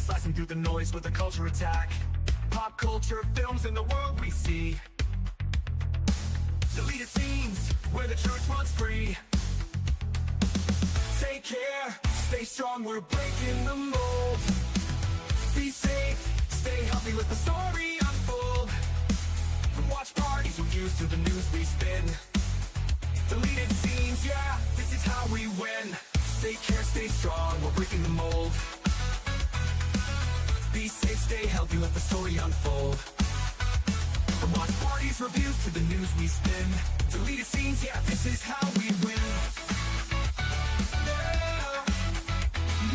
Slicing through the noise with a culture attack. Pop culture, films in the world we see. Deleted scenes, where the truth runs free. Take care, stay strong, we're breaking the mold. Be safe, stay healthy, let the story unfold. From watch parties reviews to the news we spin. Deleted scenes, yeah, this is how we win. Take care, stay strong, we're breaking the mold. Be safe, stay healthy, let the story unfold. From watch parties, reviews to the news we spin. Deleted scenes, yeah, this is how we win.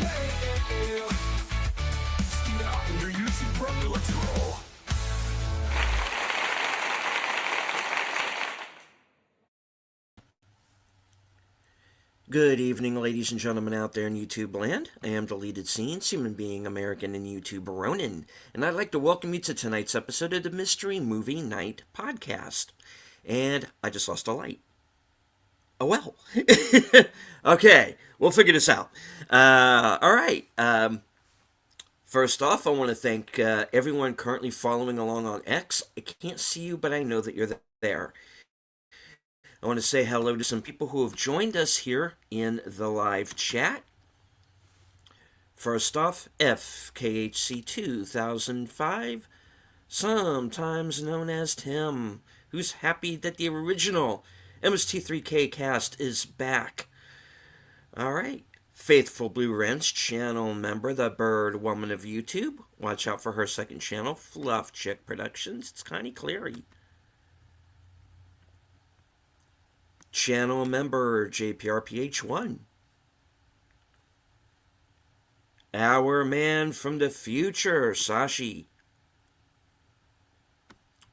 Yeah, yeah. Steam it up in your YouTube, bro, let's roll. Good evening, ladies and gentlemen out there in YouTube land. I am Deleted Scenes, human being, American, and YouTuber Ronin, and I'd like to welcome you to tonight's episode of the Mystery Movie Night Podcast. And I just lost a light. Oh well. Okay, we'll figure this out. Alright. First off, I want to thank everyone currently following along on X. I can't see you, but I know that you're there. I want to say hello to some people who have joined us here in the live chat. First off, FKHC2005, sometimes known as Tim, who's happy that the original MST3K cast is back. Alright, Faithful Blue Wrench, channel member, the Bird Woman of YouTube. Watch out for her second channel, Fluff Chick Productions. It's Connie Cleary. Channel member JPRPH1. Our man from the future, Sashi.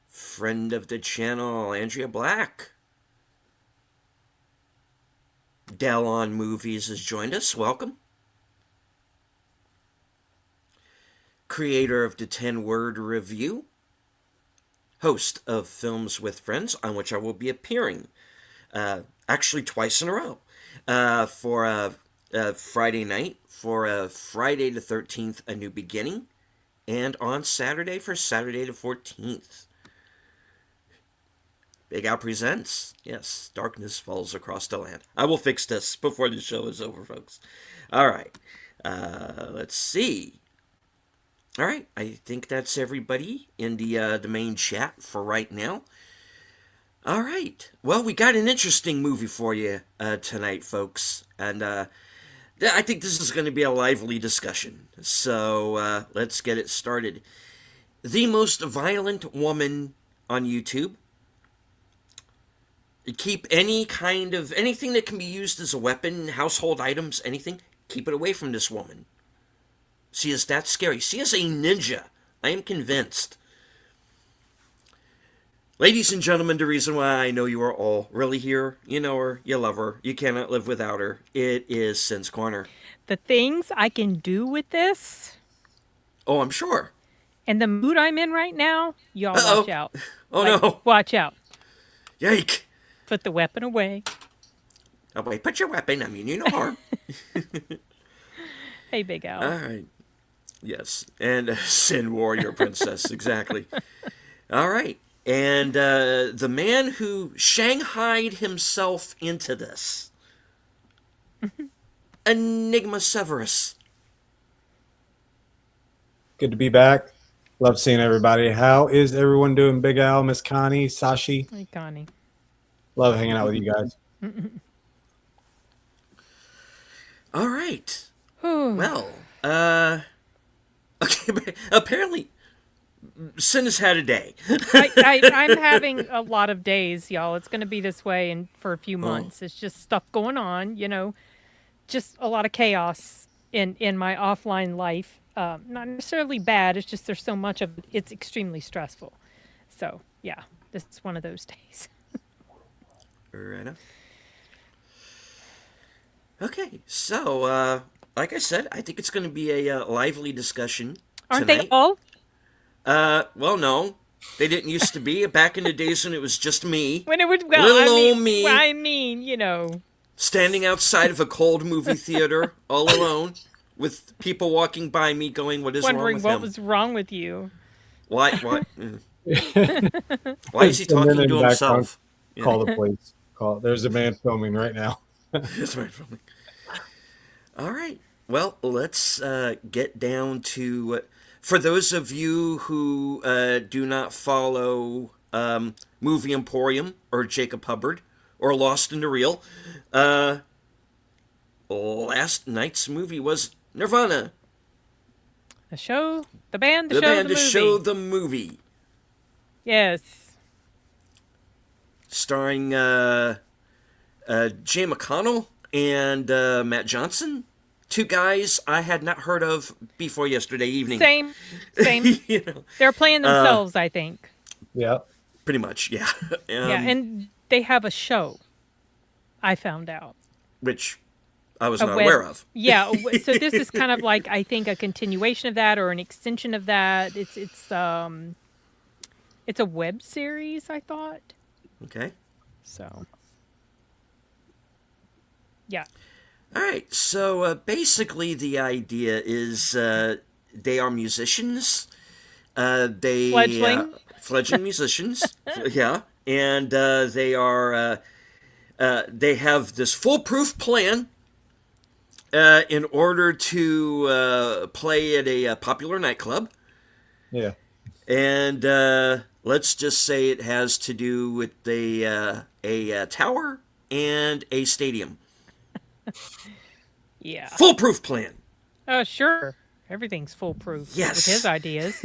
Friend of the channel, Andrea Black. Del on Movies has joined us. Welcome. Creator of the 10-Word Review. Host of Films with Friends, on which I will be appearing. Actually twice in a row, for Friday night, for Friday the 13th, A New Beginning, and on Saturday for Saturday the 14th. Big Al Presents. Yes, darkness falls across the land. I will fix this before the show is over, folks. Alright, let's see. Alright, I think that's everybody in the main chat for right now. All right. Well, we got an interesting movie for you tonight, folks. And I think this is going to be a lively discussion. So let's get it started. The most violent woman on YouTube. Keep anything that can be used as a weapon, household items, anything, keep it away from this woman. She is that scary. She is a ninja. I am convinced. Ladies and gentlemen, the reason why I know you are all really here, you know her, you love her, you cannot live without her, it is Sin's Corner. The things I can do with this. Oh, I'm sure. And the mood I'm in right now, y'all watch out. Oh, no. Watch out. Yike. Put the weapon away. Oh, wait, put your weapon, I mean, you know harm. Hey, Big Al. All right. Yes, and Sin Warrior Princess, exactly. All right. And the man who shanghaied himself into this, Enigma Severus. Good to be back. Love seeing everybody. How is everyone doing? Big Al, Miss Connie, Sashi. Hey, Connie. Love hanging out with you guys. All right. Well, okay, but apparently Sin has had a day. I'm having a lot of days, y'all. It's going to be this way for a few months. It's just stuff going on, just a lot of chaos in my offline life. Not necessarily bad. It's just there's so much of it. It's extremely stressful. So, yeah, this is one of those days. Right on. Okay, so, like I said, I think it's going to be a lively discussion Aren't tonight. they all? Well, no. They didn't used to be. Back in the days when it was just me. When it was, Little old me. Standing outside of a cold movie theater, all alone. with people walking by me going, "What is wrong Wondering with what him? was wrong with you. Why? Why? Why is he And then talking in to the background, himself?" You know, call the police. Call. There's a man filming right now. that's right from me. All right. Well, let's get down to. For those of you who do not follow Movie Emporium or Jacob Hubbard or Lost in the Reel, last night's movie was Nirvana, The show, the band, the the show, band the to movie. show the movie, Yes. starring Jay McConnell and Matt Johnson. Two guys I had not heard of before yesterday evening. Same. You know, They're playing themselves, I think. Yeah. pretty much, yeah. Yeah, and they have a show. I found out. Which I was A not web- aware of. Yeah, so this is kind of like, I think, a continuation of that or an extension of that. It's a web series, I thought. Okay. So yeah. All right. So basically, the idea is they are musicians. They Fledgling? fledgling musicians. Yeah, and they are. They have this foolproof plan in order to play at a popular nightclub. Yeah. And let's just say it has to do with a tower and a stadium. Yeah. Foolproof plan. Oh, sure. Everything foolproof Yes. with his ideas.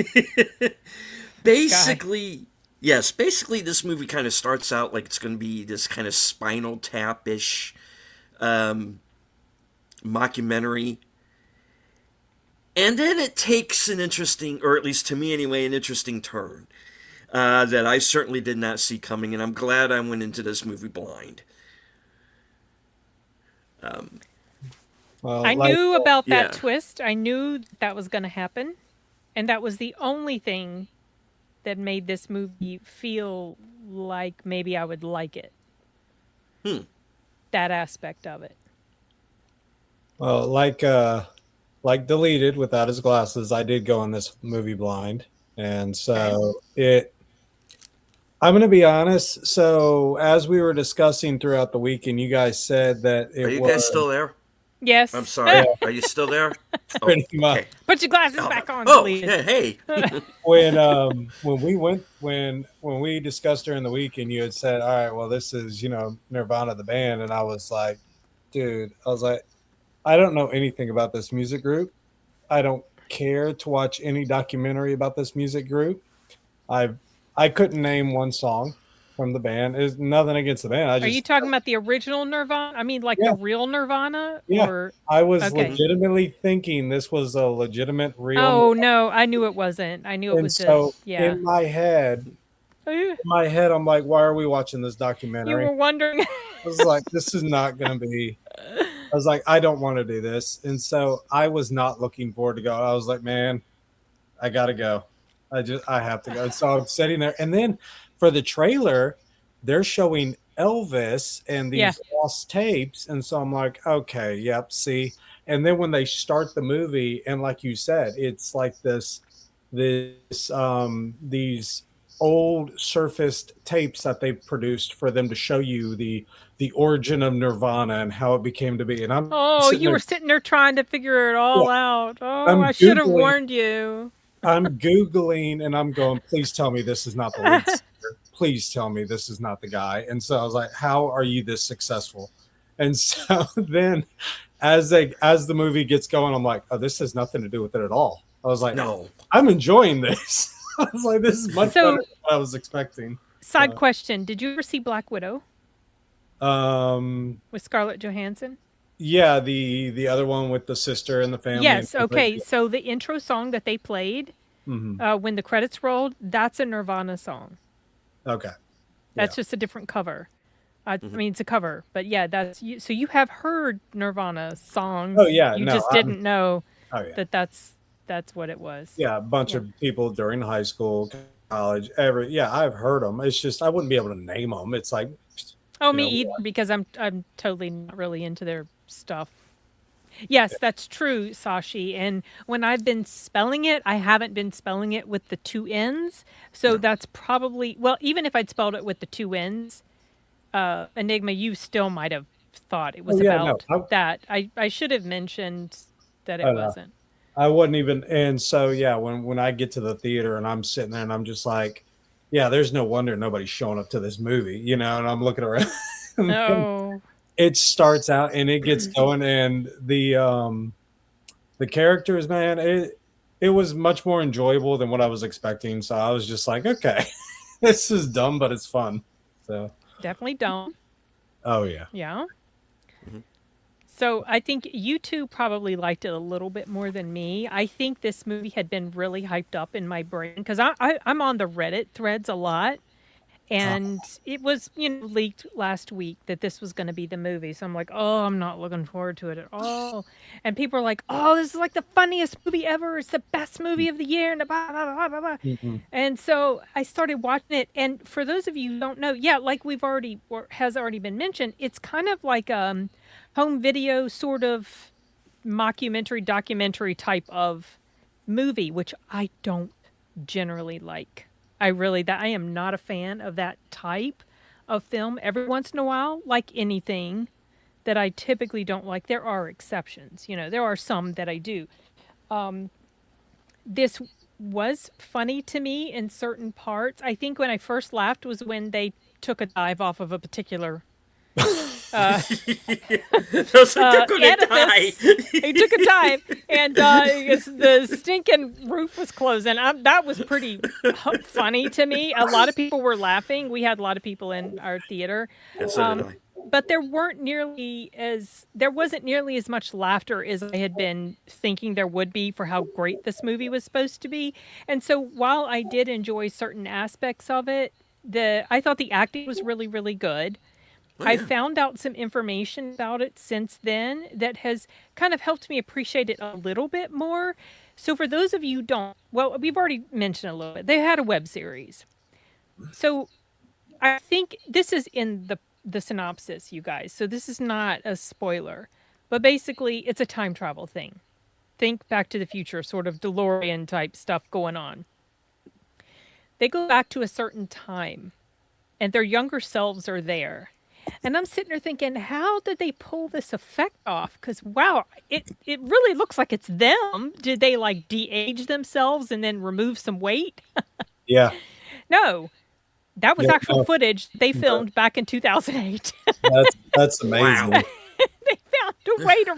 Basically, yes. Basically, this movie kind of starts out like it's going to be this kind of Spinal Tap-ish mockumentary. And then it takes an interesting, or at least to me anyway, an interesting turn that I certainly did not see coming, and I'm glad I went into this movie blind. Well, I knew about that yeah. twist. I knew that was going to happen. And that was the only thing that made this movie feel like maybe I would like it. That aspect of it. Well, like deleted without his glasses, I did go on this movie blind, and so I'm going to be honest. So as we were discussing throughout the week, and you guys said that it Are you was guys still there? Yes. I'm sorry. Are you still there? Oh, pretty much okay. Put your glasses back on, Oh, deleted. yeah, hey. when we discussed during the week, and you had said, "All right, well, this is Nirvana the band," and I was like, "Dude," I was like, "I don't know anything about this music group. I don't care to watch any documentary about this music group. I couldn't name one song from the band. It's nothing against the band. Are you talking about the original Nirvana? I mean, like Yeah. the real Nirvana? Yeah. Or I was Okay. legitimately thinking this was a legitimate real. Oh no, I knew it wasn't. I knew it and was so just yeah. in my head, I'm like, why are we watching this You documentary? were wondering. I was like, this is not going to be. I was like, I don't want to do this, and so I was not looking forward to go. I was like, man, I gotta go. I have to go. And so I'm sitting there, and then for the trailer, they're showing Elvis and these Yeah. lost tapes, and so I'm like, okay, yep, see. And then when they start the movie, and like you said, it's like these old surfaced tapes that they produced for them to show you the origin of Nirvana and how it became to be. And I'm Oh, sitting you there, were sitting there trying to figure it all out. Oh, I'm I should have Googling- warned you. I'm Googling and I'm going, please tell me this is not the lead singer. Please tell me this is not the guy. And so I was like, how are you this successful? And so then as the movie gets going, I'm like, oh, this has nothing to do with it at all. I was like, No. I'm enjoying this. I was like, this is much So- better than what I was expecting. Side question: did you ever see Black Widow with Scarlett Johansson? Yeah, the other one with the sister and the family. Yes. and Okay. So the intro song that they played when the credits rolled, that's a Nirvana song. Okay. That's just a different cover. I mean, it's a cover, but yeah, that's you. So you have heard Nirvana songs. Oh, yeah, You no, just didn't know Oh yeah. that's what it was. Yeah, a bunch Yeah. of people during high school, college, I've heard them. It's just I wouldn't be able to name them. It's like Oh, you me know, either, because I'm totally not really into their stuff. Yes, that's true, Sashi. And when I've been spelling it, I haven't been spelling it with the two N's. So No. that's probably, well, even if I'd spelled it with the two N's, Enigma, you still might have thought it Oh was yeah, no, about that. I should have mentioned that it I, wasn't. I wasn't even. And so yeah, when I get to the theater and I'm sitting there and I'm just like, yeah, there's no wonder nobody's showing up to this movie, you know. And I'm looking around, and Oh, it starts out and it gets going, and the characters, man, it was much more enjoyable than what I was expecting. So I was just like, okay, this is dumb, but it's fun. So, definitely don't. oh yeah, Yeah. Mhm. So I think you two probably liked it a little bit more than me. I think this movie had been really hyped up in my brain because I'm on the Reddit threads a lot. uh, And it was, leaked last week that this was going to be the movie. So I'm like, oh, I'm not looking forward to it at all. And people are like, oh, this is like the funniest movie ever. It's the best movie of the year. And blah, blah, blah, blah, blah. mhm. And so I started watching it. And for those of you who don't know, yeah, like we've already, or has already been mentioned, it's kind of like home video sort of mockumentary, documentary type of movie, which I don't generally like. I am not a fan of that type of film. Every once in a while, like anything that I typically don't like, there are exceptions. There are some that I do. This was funny to me in certain parts. I think when I first laughed was when they took a dive off of a particular uh, Those like they're gonna die. edifice. He took a dive, and the stinking roof was closing. That was pretty funny to me. A lot of people were laughing. We had a lot of people in our theater, And so did I. but there wasn't nearly as much laughter as I had been thinking there would be for how great this movie was supposed to be. And so while I did enjoy certain aspects of it, I thought the acting was really, really good. Oh, I yeah. found out some information about it since then that has kind of helped me appreciate it a little bit more. So, for those of you who don't, well, we've already mentioned a little bit. They had a web series. So, I think this is in the synopsis, you guys. So, this is not a spoiler. But basically, it's a time travel thing. Think Back to the Future, sort of DeLorean type stuff going on. They go back to a certain time, and their younger selves are there. And I'm sitting there thinking, how did they pull this effect off? Because wow, it really looks like it's them. Did they like de-age themselves and then remove some weight? Yeah, No, that was yeah, actual no, footage they no, filmed back in 2008. that's Wow. amazing. They found a way to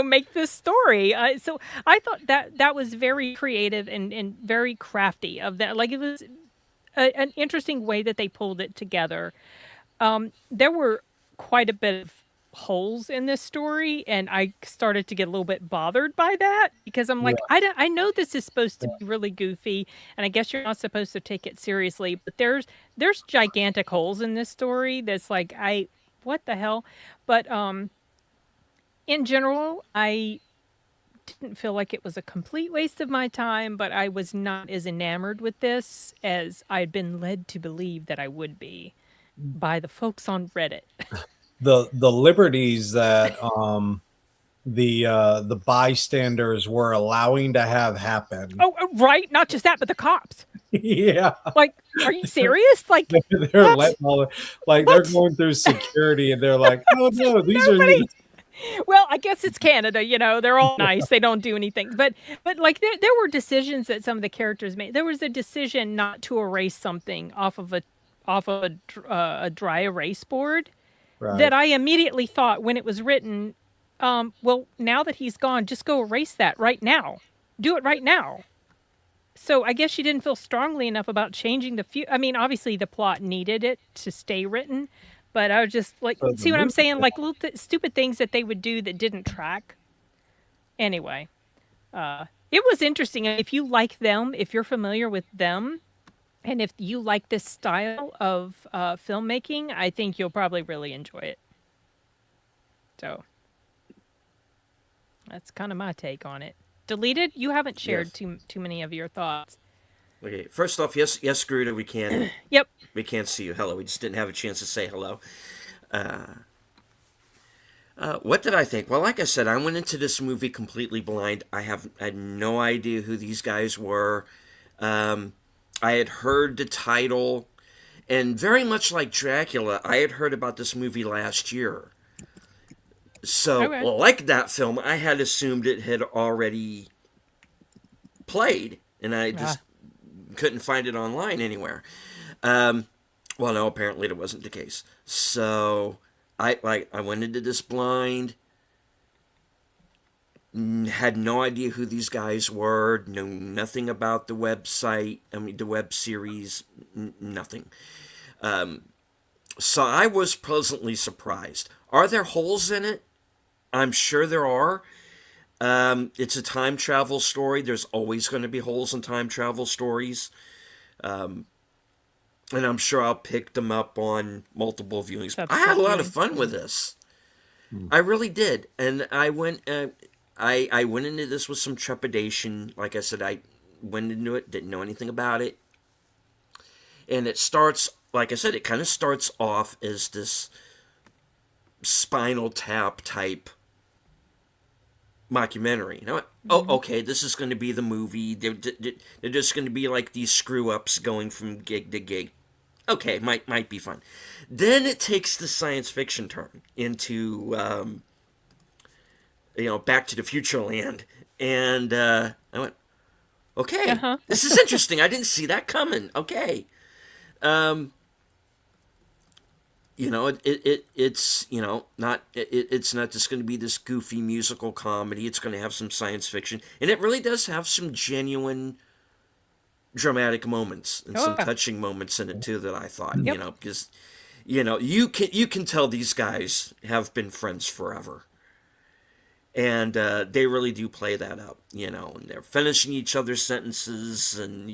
make this story. So I thought that was very creative and very crafty of that. Like it was an interesting way that they pulled it together. There were quite a bit of holes in this story, and I started to get a little bit bothered by that because I'm Yeah, like, I know this is supposed to be really goofy, and I guess you're not supposed to take it seriously, but there's gigantic holes in this story that's like, what the hell? But in general, I didn't feel like it was a complete waste of my time, but I was not as enamored with this as I'd been led to believe that I would be by the folks on Reddit. the liberties that the bystanders were allowing to have happen. Oh, right. Not just that, but the cops. Yeah, Like, are you serious? Like, they're what? letting all like they're What? going through security and they're like, oh no, these are Nobody. Well, I guess it's Canada. They're all nice. They don't do anything. But like, there were decisions that some of the characters made. There was a decision not to erase something off of a dry erase board right. that I immediately thought when it was written. Well, now that he's gone, just go erase that right now. Do it right now. So I guess she didn't feel strongly enough about changing the few. I mean, obviously the plot needed it to stay written, but I was just like, So the see what I'm movie, saying? Like little stupid things that they would do that didn't track. Anyway, it was interesting. If you like them, if you're familiar with them, and if you like this style of filmmaking, I think you'll probably really enjoy it. So that's kind of my take on it. Deleted, you haven't shared Yes. too many of your thoughts. Okay. First off, yes, Gruda, Yep. we can't see you. Hello. We just didn't have a chance to say hello. What did I think? Well, like I said, I went into this movie completely blind. I had no idea who these guys were. I had heard the title, and very much like Dracula, I had heard about this movie last year. So, Okay. like that film, I had assumed it had already played, and I just couldn't find it online anywhere. Well, no, apparently that wasn't the case. So I went into this blind, had no idea who these guys were, know nothing about the website. I mean, the web series, nothing. So I was pleasantly surprised. Are there holes in it? I'm sure there are. It's a time travel story. There's always going to be holes in time travel stories. And I'm sure I'll pick them up on multiple viewings. That's I had a lot of definitely- fun with this. I really did. And I went I went into this with some trepidation. Like I said, I went into it, didn't know anything about it. And it starts, like I said, it kind of starts off as this Spinal Tap type mockumentary. You know, okay, this is going to be the movie. They're just going to be like these screw ups going from gig to gig. Okay, might be fun. Then it takes the science fiction turn into Back to the Future land, and I went, okay, this is interesting. I didn't see that coming. Okay. It's it's not just going to be this goofy musical comedy. It's going to have some science fiction, and it really does have some genuine dramatic moments and some touching moments in it too that I thought, because you can tell these guys have been friends forever. And they really do play that up, and they're finishing each other's sentences, and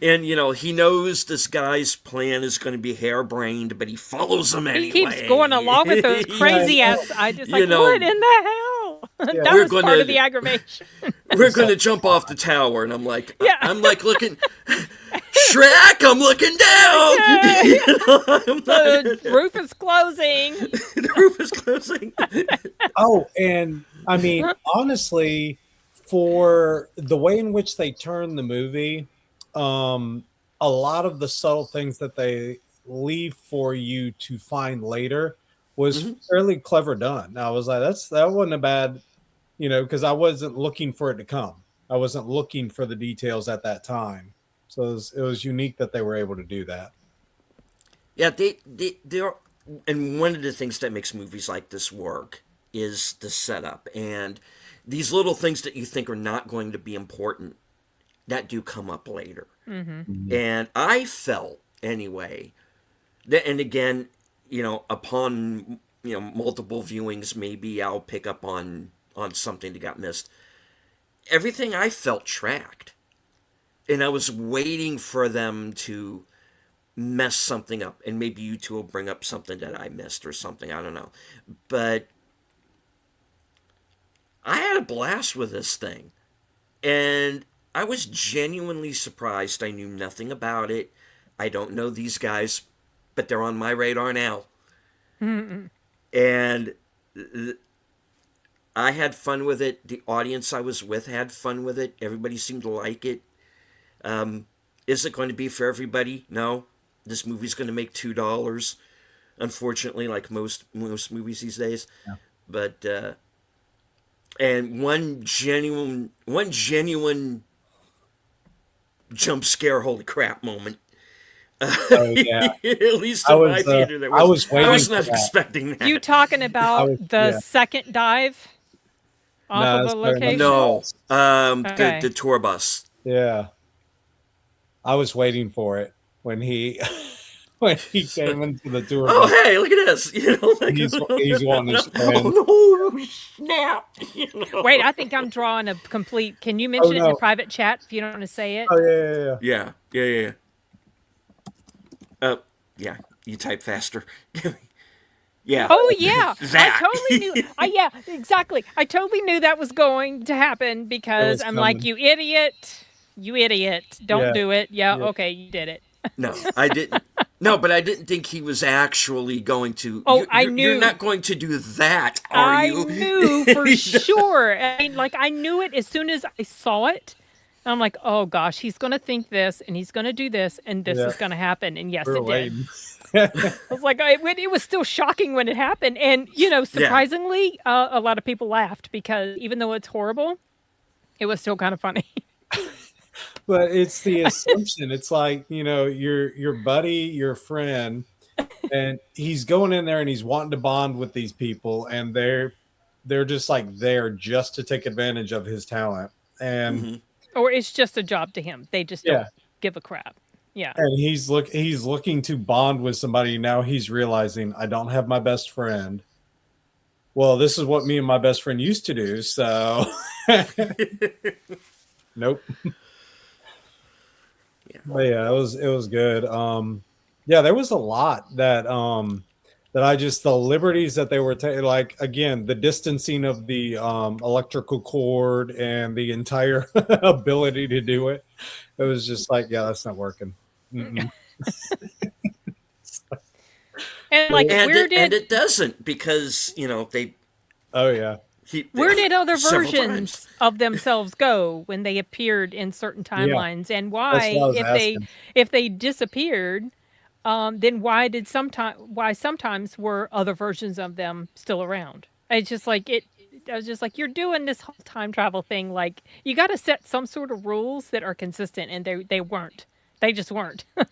and he knows this guy's plan is going to be harebrained, but he follows him anyway. He keeps going along with those crazy ass. I just like, what in the hell? That We're was gonna- part of the aggravation. We're going to jump off the tower, and I'm like, Yeah. I'm like looking, Shrek, I'm looking down. The roof is closing. The roof is closing. Oh, and I mean, honestly, for the way in which they turn the movie, a lot of the subtle things that they leave for you to find later was fairly clever done. I was like, that wasn't a bad, because I wasn't looking for it to come. I wasn't looking for the details at that time. So it was unique that they were able to do that. Yeah, they're, and one of the things that makes movies like this work is the setup, and these little things that you think are not going to be important that do come up later. And I felt anyway that, and again, upon multiple viewings, maybe I'll pick up on something that got missed. Everything I felt tracked, and I was waiting for them to mess something up, and maybe you two will bring up something that I missed or something, I don't know, but I had a blast with this thing, and I was genuinely surprised. I knew nothing about it. I don't know these guys, but they're on my radar now. And I had fun with it. The audience I was with had fun with it. Everybody seemed to like it. Is it going to be for everybody? No. This movie's going to make $2, unfortunately, like most movies these days. Yeah. But and one genuine jump scare, holy crap moment. Oh, yeah. At least in my theater, I was waiting I was for not that. expecting that. You talking about the yeah. second dive off No, of it's a very much- location? No, Okay. the tour bus. Yeah. I was waiting for it when he came into the tour. Oh, bus. hey, look at this! Like, He's wanting his friend. Oh no, snap! Wait, I think I'm drawing a complete. Can you mention it in no. a private chat if you don't want to say it? Oh yeah. Yeah. Yeah. You type faster. Yeah. Oh yeah, That. I totally knew. Yeah, exactly. I totally knew that was going to happen because was I'm like, coming. you idiot, don't Yeah. do it. Yeah, Yeah. okay, you did it. No, I didn't. No, but I didn't think he was actually going to. Oh, I You're knew. not going to do that, are I you? knew for sure. I mean, like, I knew it as soon as I saw it. I'm like, oh gosh, he's going to think this and he's going to do this and this Yeah, is going to happen. And yes, we were it did. waiting. I was like, it was still shocking when it happened. And, Yeah. surprisingly, a lot of people laughed because even though it's horrible, it was still kind of funny. But it's the assumption. It's like, your buddy, your friend, and he's going in there and he's wanting to bond with these people, and they're just like there just to take advantage of his talent. And Hmm. Or it's just a job to him. They just yeah, don't give a crap. Yeah. and he's looking to bond with somebody. Now he's realizing, I don't have my best friend. Well, this is what me and my best friend used to do, so nope. Yeah. But yeah, it was good. Yeah, there was a lot that I just, the liberties that they were taking, like, again, the distancing of the electrical cord and the entire ability to do it. It was just like, yeah, that's not working. Mm-mm. And like, And it doesn't because they Oh yeah, where did other several times. versions of themselves go when they appeared in certain yeah. timelines, and That's why, what I was if asking. they disappeared, then why sometimes were other versions of them still around? It's just like it. I was just like, you're doing this whole time travel thing. Like, you got to set some sort of rules that are consistent, and they weren't. They just weren't at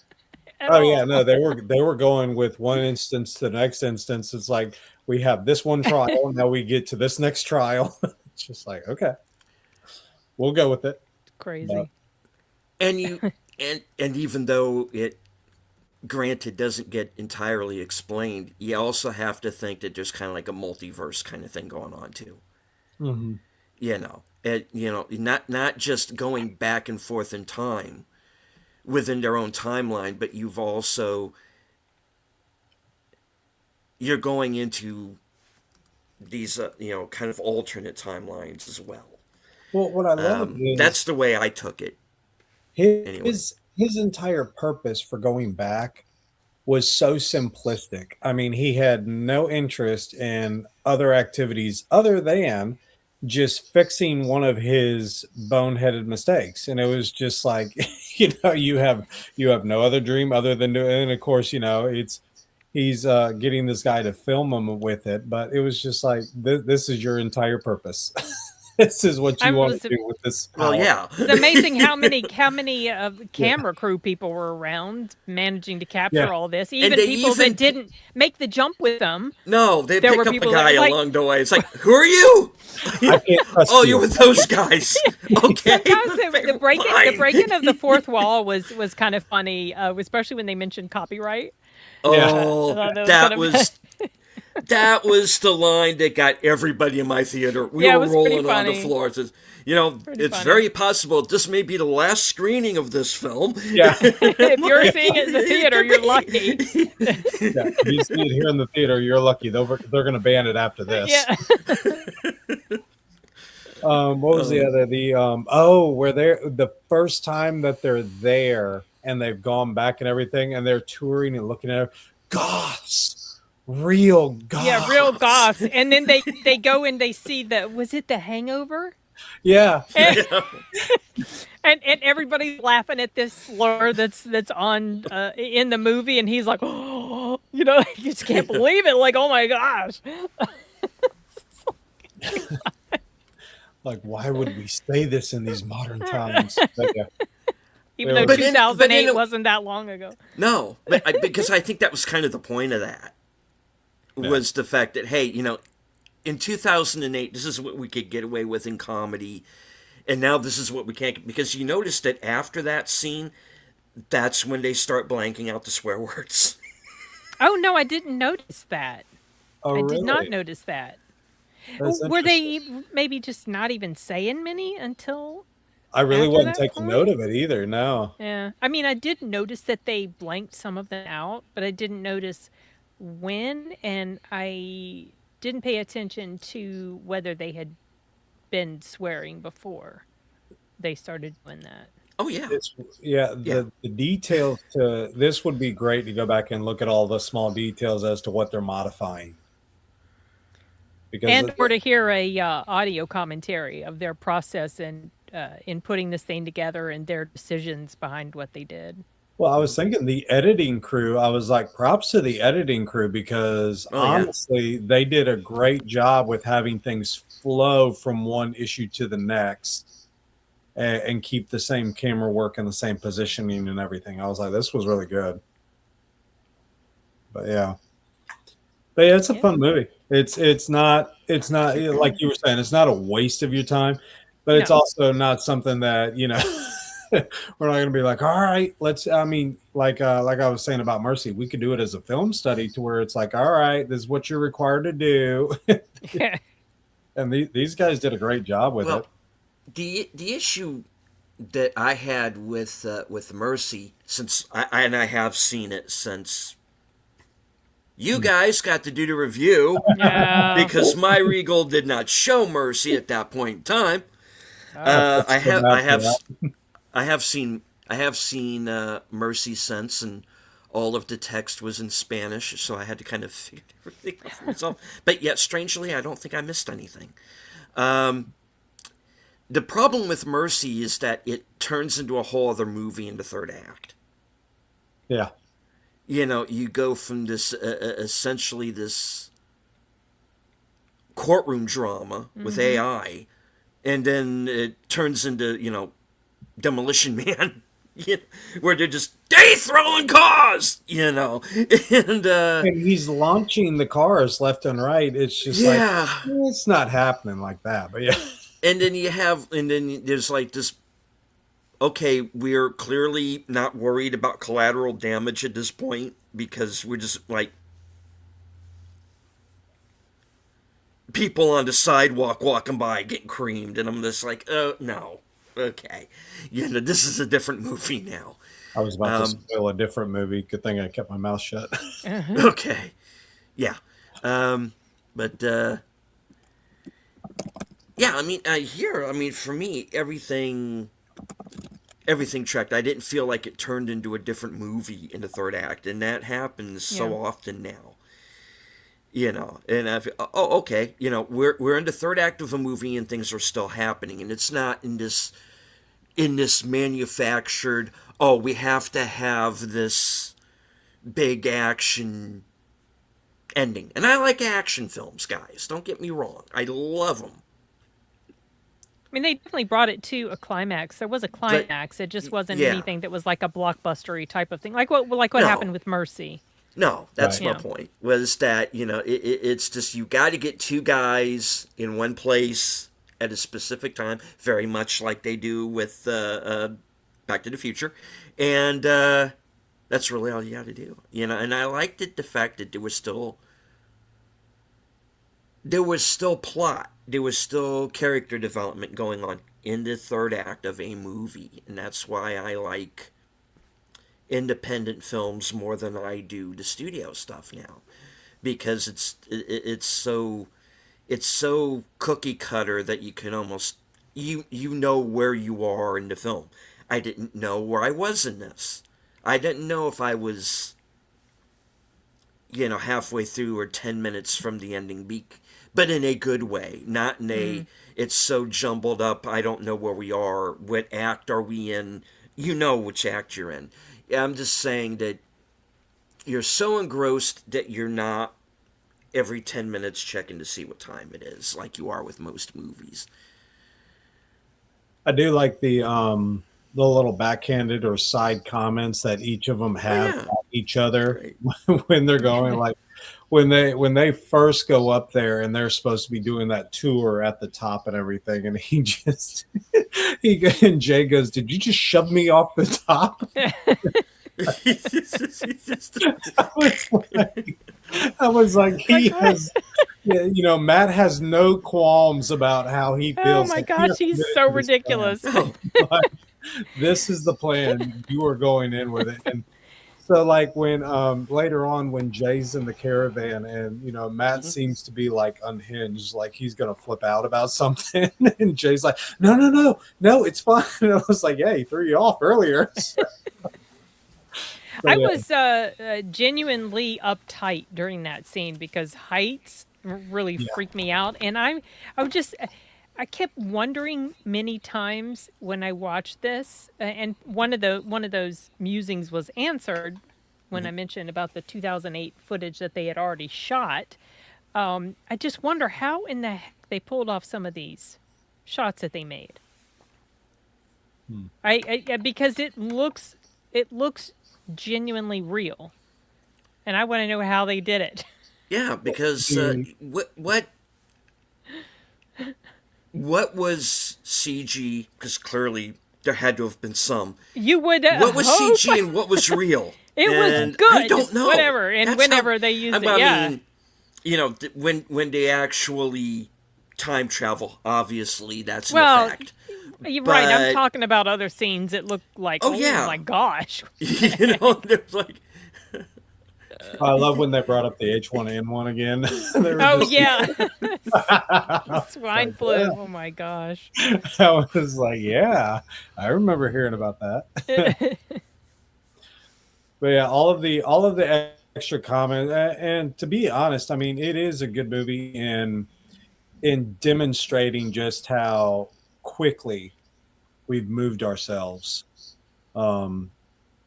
Oh yeah, all. no, they were going with one instance to the next instance. It's like, we have this one trial, now we get to this next trial. It's just like, okay, we'll go with it. But Crazy. And you and even though it granted doesn't get entirely explained, you also have to think that there's kind of like a multiverse kind of thing going on too. mhm. Not just going back and forth in time within their own timeline, but you're going into these kind of alternate timelines as well. Well, what I love That's is the way I took it anyway. his entire purpose for going back was so simplistic. I mean, he had no interest in other activities other than just fixing one of his boneheaded mistakes. And it was just like, you have no other dream other than doing, and of course, he's getting this guy to film him with it, but it was just like, this is your entire purpose. This is what I you want was to do with this Well, power. yeah. It's amazing how many Yeah. camera crew people were around managing to Yeah. capture all this. And Even they people even that didn't make the jump with them. No, they There pick were up a people that guy were like, along the way. It's like, who are you? I can't trust Oh, you. you're with those guys. Okay. sometimes the breaking Fine. of the fourth wall was kind of funny, especially when they mentioned copyright. Yeah. I Oh, thought that was kind that of was the line that got everybody in my theater. We yeah, it were was pretty rolling on the funny. floor. It says, Pretty it's funny. very possible this may be the last screening of this film. Yeah. If you're seeing it in the theater, you're lucky. Yeah. If you see it here in the theater, you're lucky. They're going to ban it after this. Yeah. What was the other? Where they're the first time that they're there and they've gone back and everything, and they're touring and looking at goths, real goths. Yeah, real goths. And then they go and they see was it The Hangover? Yeah. And, and everybody's laughing at this slur that's on in the movie, and he's like, oh, he just can't believe it. Like, oh my gosh. Like, why would we say this in these modern times? But yeah. Even though But in- 2008 but in a- wasn't that long ago. No, because I think that was kind of the point of that. Was the fact that, hey, in 2008, this is what we could get away with in comedy, and now this is what we can't. Because you notice that after that scene, that's when they start blanking out the swear words. Oh no, I didn't notice that. Oh, I really? did not notice that. That's Were they interesting. maybe just not even saying many until I really after wasn't that taking point? note of it either. No. Yeah. I mean, I did notice that they blanked some of them out, but I didn't notice when, and I didn't pay attention to whether they had been swearing before they started doing that. Oh yeah, It's, yeah, yeah. the details to this would be great to go back and look at all the small details as to what they're modifying because And or to hear a audio commentary of their process in putting this thing together and their decisions behind what they did. well, I was thinking the editing crew, I was like, props to the editing crew because Oh yeah. honestly, they did a great job with having things flow from one issue to the next and keep the same camera work and the same positioning and everything. I was like, this was really good. But yeah. But yeah, it's a Yeah. fun movie. It's not like you were saying, it's not a waste of your time, but it's No. also not something that, we're not going to be like, all right, let's. I mean, like I was saying about Mercy, we could do it as a film study to where it's like, all right, this is what you're required to do, and these guys did a great job with it. Well, the issue that I had with Mercy, since I have seen it since you guys got to do the review, Yeah. because my Regal did not show Mercy at that point in time. Oh. I have seen Mercy since, and all of the text was in Spanish, so I had to kind of figure everything out for myself. But yet, strangely, I don't think I missed anything. The problem with Mercy is that it turns into a whole other movie in the third act. Yeah, You go from this essentially this courtroom drama with AI, and then it turns into Demolition Man, where they throwing cars, and and he's launching the cars left and right. It's just yeah, it's not happening like that. But yeah, and then there's like this. Okay, we're clearly not worried about collateral damage at this point because we're just like people on the sidewalk walking by getting creamed, and I'm just like, oh no, okay, this is a different movie now. I was about to spoil a different movie. Good thing I kept my mouth shut. Okay, yeah, but yeah, I mean, for me, everything tracked. I didn't feel like it turned into a different movie in the third act, and that happens so Yeah. often now. And I feel, oh, okay, we're in the third act of a movie, and things are still happening, and it's not in this manufactured. Oh, we have to have this big action ending, and I like action films, guys. Don't get me wrong, I love them. I mean, they definitely brought it to a climax. There was a climax. It just wasn't yeah. anything that was like a blockbustery type of thing, like what No. happened with Mercy. No, that's Right. my point. Was that it's just you got to get two guys in one place at a specific time, very much like they do with Back to the Future, and that's really all you got to do. And I liked it the fact that there was still plot, there was still character development going on in the third act of a movie, and that's why I like independent films more than I do the studio stuff now, because it's so cookie cutter that you can almost you know where you are in the film. I didn't know where I was in this. I didn't know if I was halfway through or 10 minutes from the ending, but in a good way, not in a it's so jumbled up I don't know where we are, what act are we in, which act you're in. I'm just saying that you're so engrossed that you're not every 10 minutes checking to see what time it is like you are with most movies. I do like the little backhanded or side comments that each of them have yeah. about each other Great. when they're going like when they first go up there and they're supposed to be doing that tour at the top and everything, and he just and Jay goes, "Did you just shove me off the top?" I was like, he has, Matt has no qualms about how he Oh feels. my like, gosh, "You're he's committed so to this plan." ridiculous. Like, this is the plan. You are going in with it, and So like when later on when Jay's in the caravan and Matt Mhm. seems to be like unhinged, like he's gonna flip out about something, and Jay's like, no, no, no, no, it's fine. And I was like, yeah, he threw you off earlier. So, I yeah. was genuinely uptight during that scene because heights really Yeah. freaked me out, and I was just I kept wondering many times when I watched this, and one of those musings was answered when I Mhm. mentioned about the 2008 footage that they had already shot. I just wonder how in the heck they pulled off some of these shots that they made. Hmm. Because it looks genuinely real, and I want to know how they did it. Yeah, because Dude, what was CG? Because clearly there had to have been some. You would What was hope CG and what was real? it was And I good, don't know. whatever, and That's how. whenever they used it, I yeah. mean, when they actually time travel, obviously that's an Well, effect. you're right. I'm But talking about other scenes that look like, oh oh my yeah, gosh. there's like I love when they brought up the H1N1 again. They were Oh just yeah, like, swine flu. Oh my gosh. yeah. I was like, yeah, I remember hearing about that. But yeah, all of the extra comments, and to be honest, I mean, it is a good movie in demonstrating just how quickly we've moved ourselves um,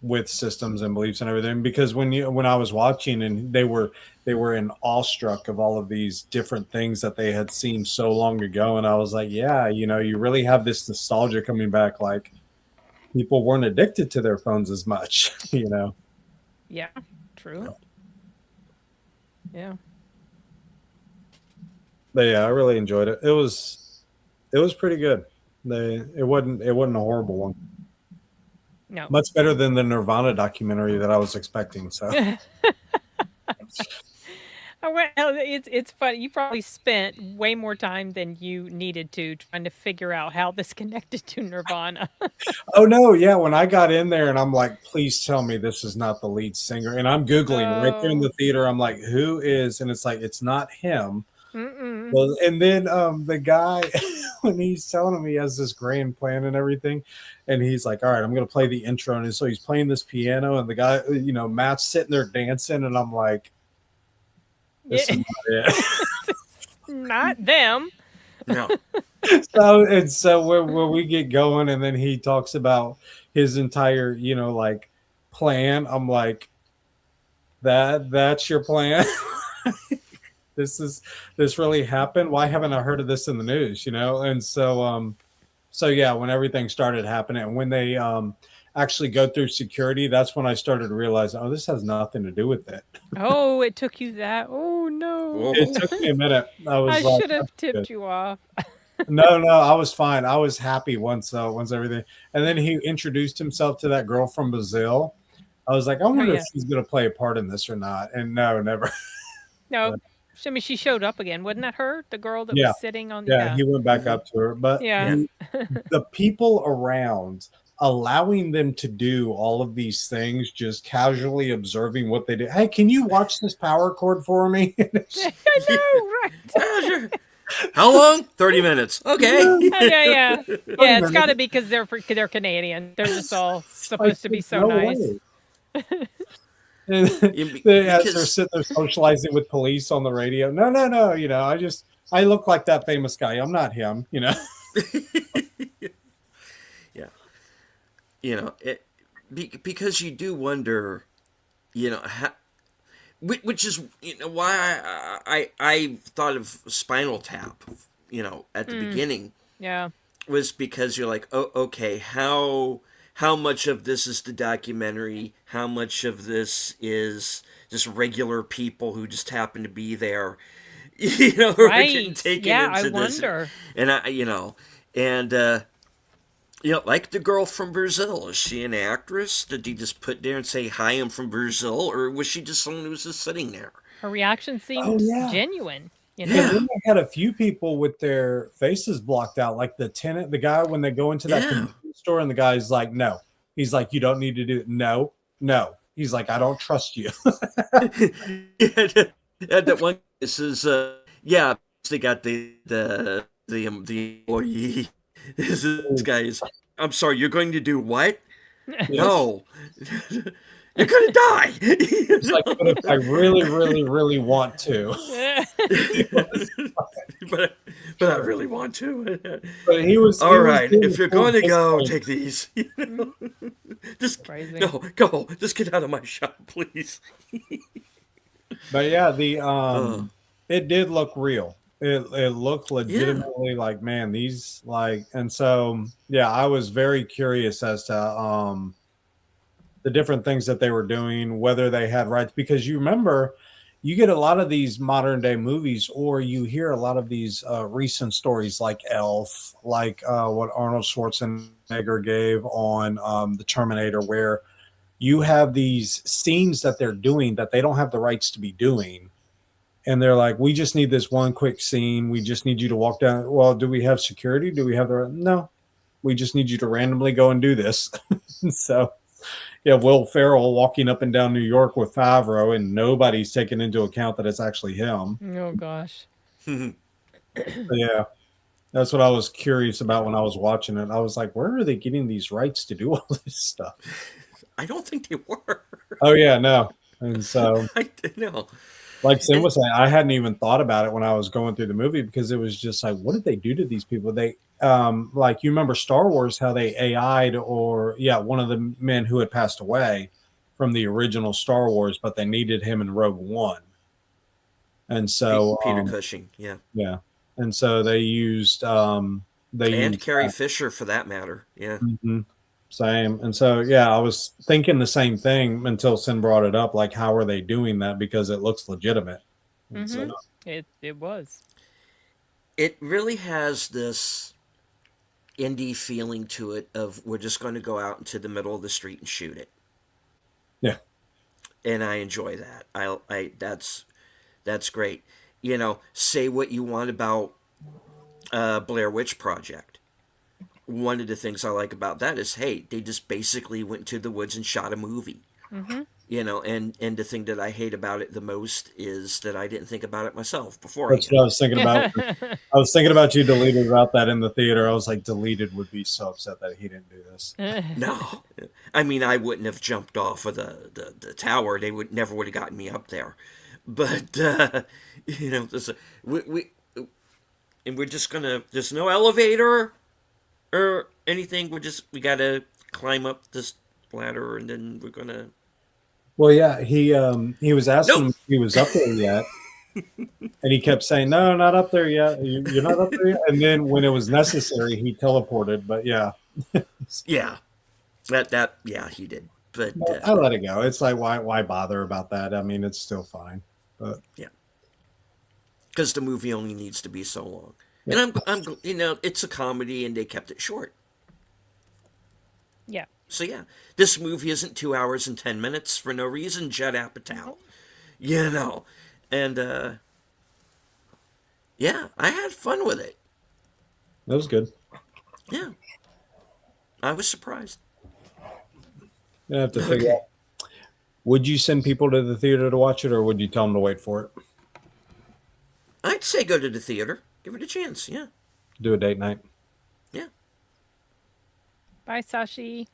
with systems and beliefs and everything. Because when I was watching and they were in awestruck of all of these different things that they had seen so long ago, and I was like, yeah, you really have this nostalgia coming back, like people weren't addicted to their phones as much, Yeah, true. Yeah. But yeah, I really enjoyed it. It was pretty good. It wasn't a horrible one. No. Much better than the Nirvana documentary that I was expecting. So Well, it's funny. You probably spent way more time than you needed to trying to figure out how this connected to Nirvana. oh no, yeah, when I got in there and I'm like, please tell me this is not the lead singer. And I'm Googling right there in Oh. the theater. I'm like, who is? And it's like, it's not him. Mm-mm. Well, and then the guy, when he's telling him he has this grand plan and everything, and he's like, all right, I'm going to play the intro. And so he's playing this piano, and the guy, Matt's sitting there dancing. And I'm like, this is Yeah, not it. not them. no. So where we get going, and then he talks about his entire, like plan. I'm like, that's your plan. This really happened. Why haven't I heard of this in the news? And so yeah, when everything started happening, and when they actually go through security, that's when I started to realize, oh, this has nothing to do with it. Oh, it took you that. Oh no. It Whoa. took me a minute. I I was like, should have that's good. tipped you off. No, no, I was fine. I was happy once everything. And then he introduced himself to that girl from Brazil. I was like, I Oh wonder if yeah. she's going to play a part in this or not. And no, never. No. I mean, she showed up again. Wasn't that her? The girl that Yeah, was sitting on. yeah. Yeah. He went back Mhm. up to her, but Yeah. Yeah. the people around allowing them to do all of these things, just casually observing what they do. Hey, can you watch this power cord for me? I know, right? Yeah, sure. How long? 30 minutes. Okay. Yeah, yeah. Wait a Yeah, it's got to minute. be because they're Canadian. They're just all Like, supposed to be so no nice. way. And Yeah, as they're because sitting there socializing with police on the radio. No, no, no. I look like that famous guy. I'm not him. yeah, it, because you do wonder, how, which is why I thought of Spinal Tap, at the Mm, beginning, yeah. was because you're like, oh, okay, how much of this is the documentary? How much of this is just regular people who just happen to be there, who are getting Right. taken Yeah, I into this, wonder. and and like the girl from Brazil, is she an actress? Did he just put there and say, "Hi, I'm from Brazil," or was she just someone who was just sitting there? Her reaction Oh seemed yeah. genuine, And Yeah, then they had a few people with their faces blocked out, like the tenant, the guy when they go into that yeah, convenience store, and the guy's like, "No," he's like, "You don't need to do it." No, no. He's like, I don't trust you. That one. This is yeah. They got the employee. This guy is. I'm sorry. You're going to do what? Yes. No, you're gonna die. It's like, but if I really, really, really want to. but but I really want to. But he was All right, doing if you're full going to go, discipline. take these. Just Crazy. no, go. Just get out of my shop, please. But yeah, Uh, it did look real. It looked yeah, legitimately like, man, these like, and so yeah, I was very curious as to the different things that they were doing, whether they had rights, because you remember you get a lot of these modern day movies, or you hear a lot of these recent stories like Elf, like what Arnold Schwarzenegger gave on the Terminator, where you have these scenes that they're doing that they don't have the rights to be doing. And they're like, we just need this one quick scene. We just need you to walk down. Well, do we have security? Do we have the, no, we just need you to randomly go and do this. So yeah, Will Ferrell walking up and down New York with Favreau, and nobody's taking into account that it's actually him. Oh gosh. But yeah, that's what I was curious about when I was watching it. I was like, where are they getting these rights to do all this stuff? I don't think they were. Oh yeah, no. And so, I know. like Sim was saying, I hadn't even thought about it when I was going through the movie, because it was just like, what did they do to these people? They like, you remember Star Wars, how they AI'd, or yeah, one of the men who had passed away from the original Star Wars, but they needed him in Rogue One. And so Peter Cushing, yeah, yeah. And so they used and used Carrie that. Fisher for that matter, yeah. Mhm. Same. And so yeah, I was thinking the same thing until Sin brought it up, like, how are they doing that? Because it looks legitimate. And so It was. It really has this indie feeling to it of we're just going to go out into the middle of the street and shoot it, yeah. and I enjoy that. I that's great. You know, say what you want about Blair Witch Project. One of the things I like about that is, hey, they just basically went to the woods and shot a movie. You know, and the thing that I hate about it the most is that I didn't think about it myself beforehand. That's what I was thinking about. I was thinking about you deleted about that in the theater. I was like, deleted would be so upset that he didn't do this. No, I mean I wouldn't have jumped off of the tower. They would never would have gotten me up there. But you know, we and we're just gonna. There's no elevator or anything. We gotta climb up this ladder, and then we're gonna. Well, yeah, he was asking him Nope. if he was up there yet, and he kept saying, "No, not up there yet. You're not up there yet." And then when it was necessary, he teleported. But yeah, Yeah, yeah he did. But I let it go. It's like, why bother about that? I mean, it's still fine. But yeah, because the movie only needs to be so long, yeah. and I'm you know it's a comedy and they kept it short. Yeah. So yeah, this movie isn't 2 hours and 10 minutes for no reason. Judd Apatow, you know, and yeah, I had fun with it. That was good. Yeah, I was surprised. You have to figure Okay, out. Would you send people to the theater to watch it, or would you tell them to wait for it? I'd say go to the theater, give it a chance. Yeah, Do a date night. yeah, Bye, Sashi.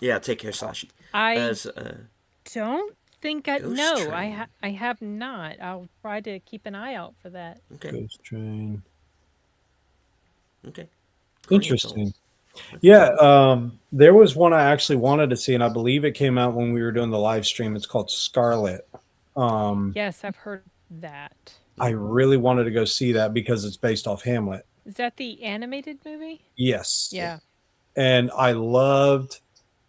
yeah. Take care, Sashi. I As don't think I Ghost no, Train. I have not. I'll try to keep an eye out for that. Okay, Ghost Train. okay. Great Interesting. films. Yeah, there was one I actually wanted to see, and I believe it came out when we were doing the live stream. It's called Scarlet. Yes, I've heard that. I really wanted to go see that because it's based off Hamlet. Is that the animated movie? Yes. Yeah. And I loved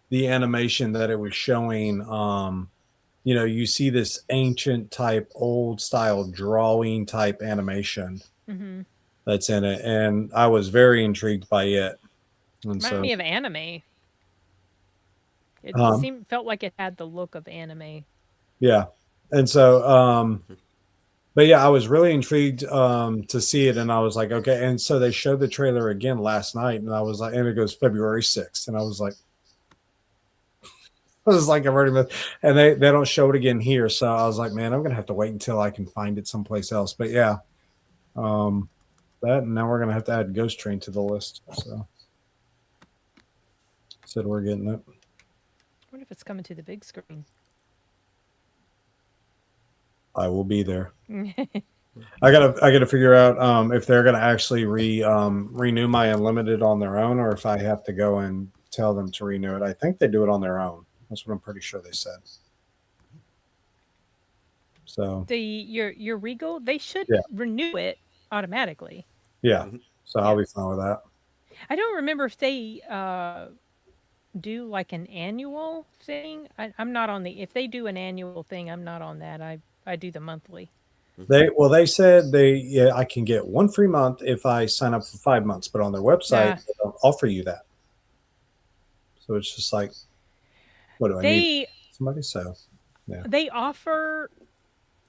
the animation that it was showing. You know, you see this ancient type, old style drawing type animation that's in it, and I was very intrigued by it. And Reminded so, me of anime. It um, felt like it had the look of anime. yeah, and so, but yeah, I was really intrigued to see it, and I was like, okay. And so they showed the trailer again last night, and I was like, and it goes February 6th, and I was like, was like, I've already missed, and they don't show it again here. So I was like, man, I'm gonna have to wait until I can find it someplace else. But yeah, um, that and now we're gonna have to add Ghost Train to the list. So said we're getting it. What if it's coming to the big screen? I will be there. I gotta figure out if they're gonna actually renew my unlimited on their own, or if I have to go and tell them to renew it. I think they do it on their own. That's what I'm pretty sure they said. So Your Regal, they should yeah, renew it automatically. yeah. So Yeah. I'll be fine with that. I don't remember if they do like an annual thing. I'm not on the. If they do an annual thing, I'm not on that. I do the monthly. They said I can get one free month if I sign up for 5 months, but on their website Nah, they don't offer you that. So it's just like, what do I need? they Somebody so yeah, they offer.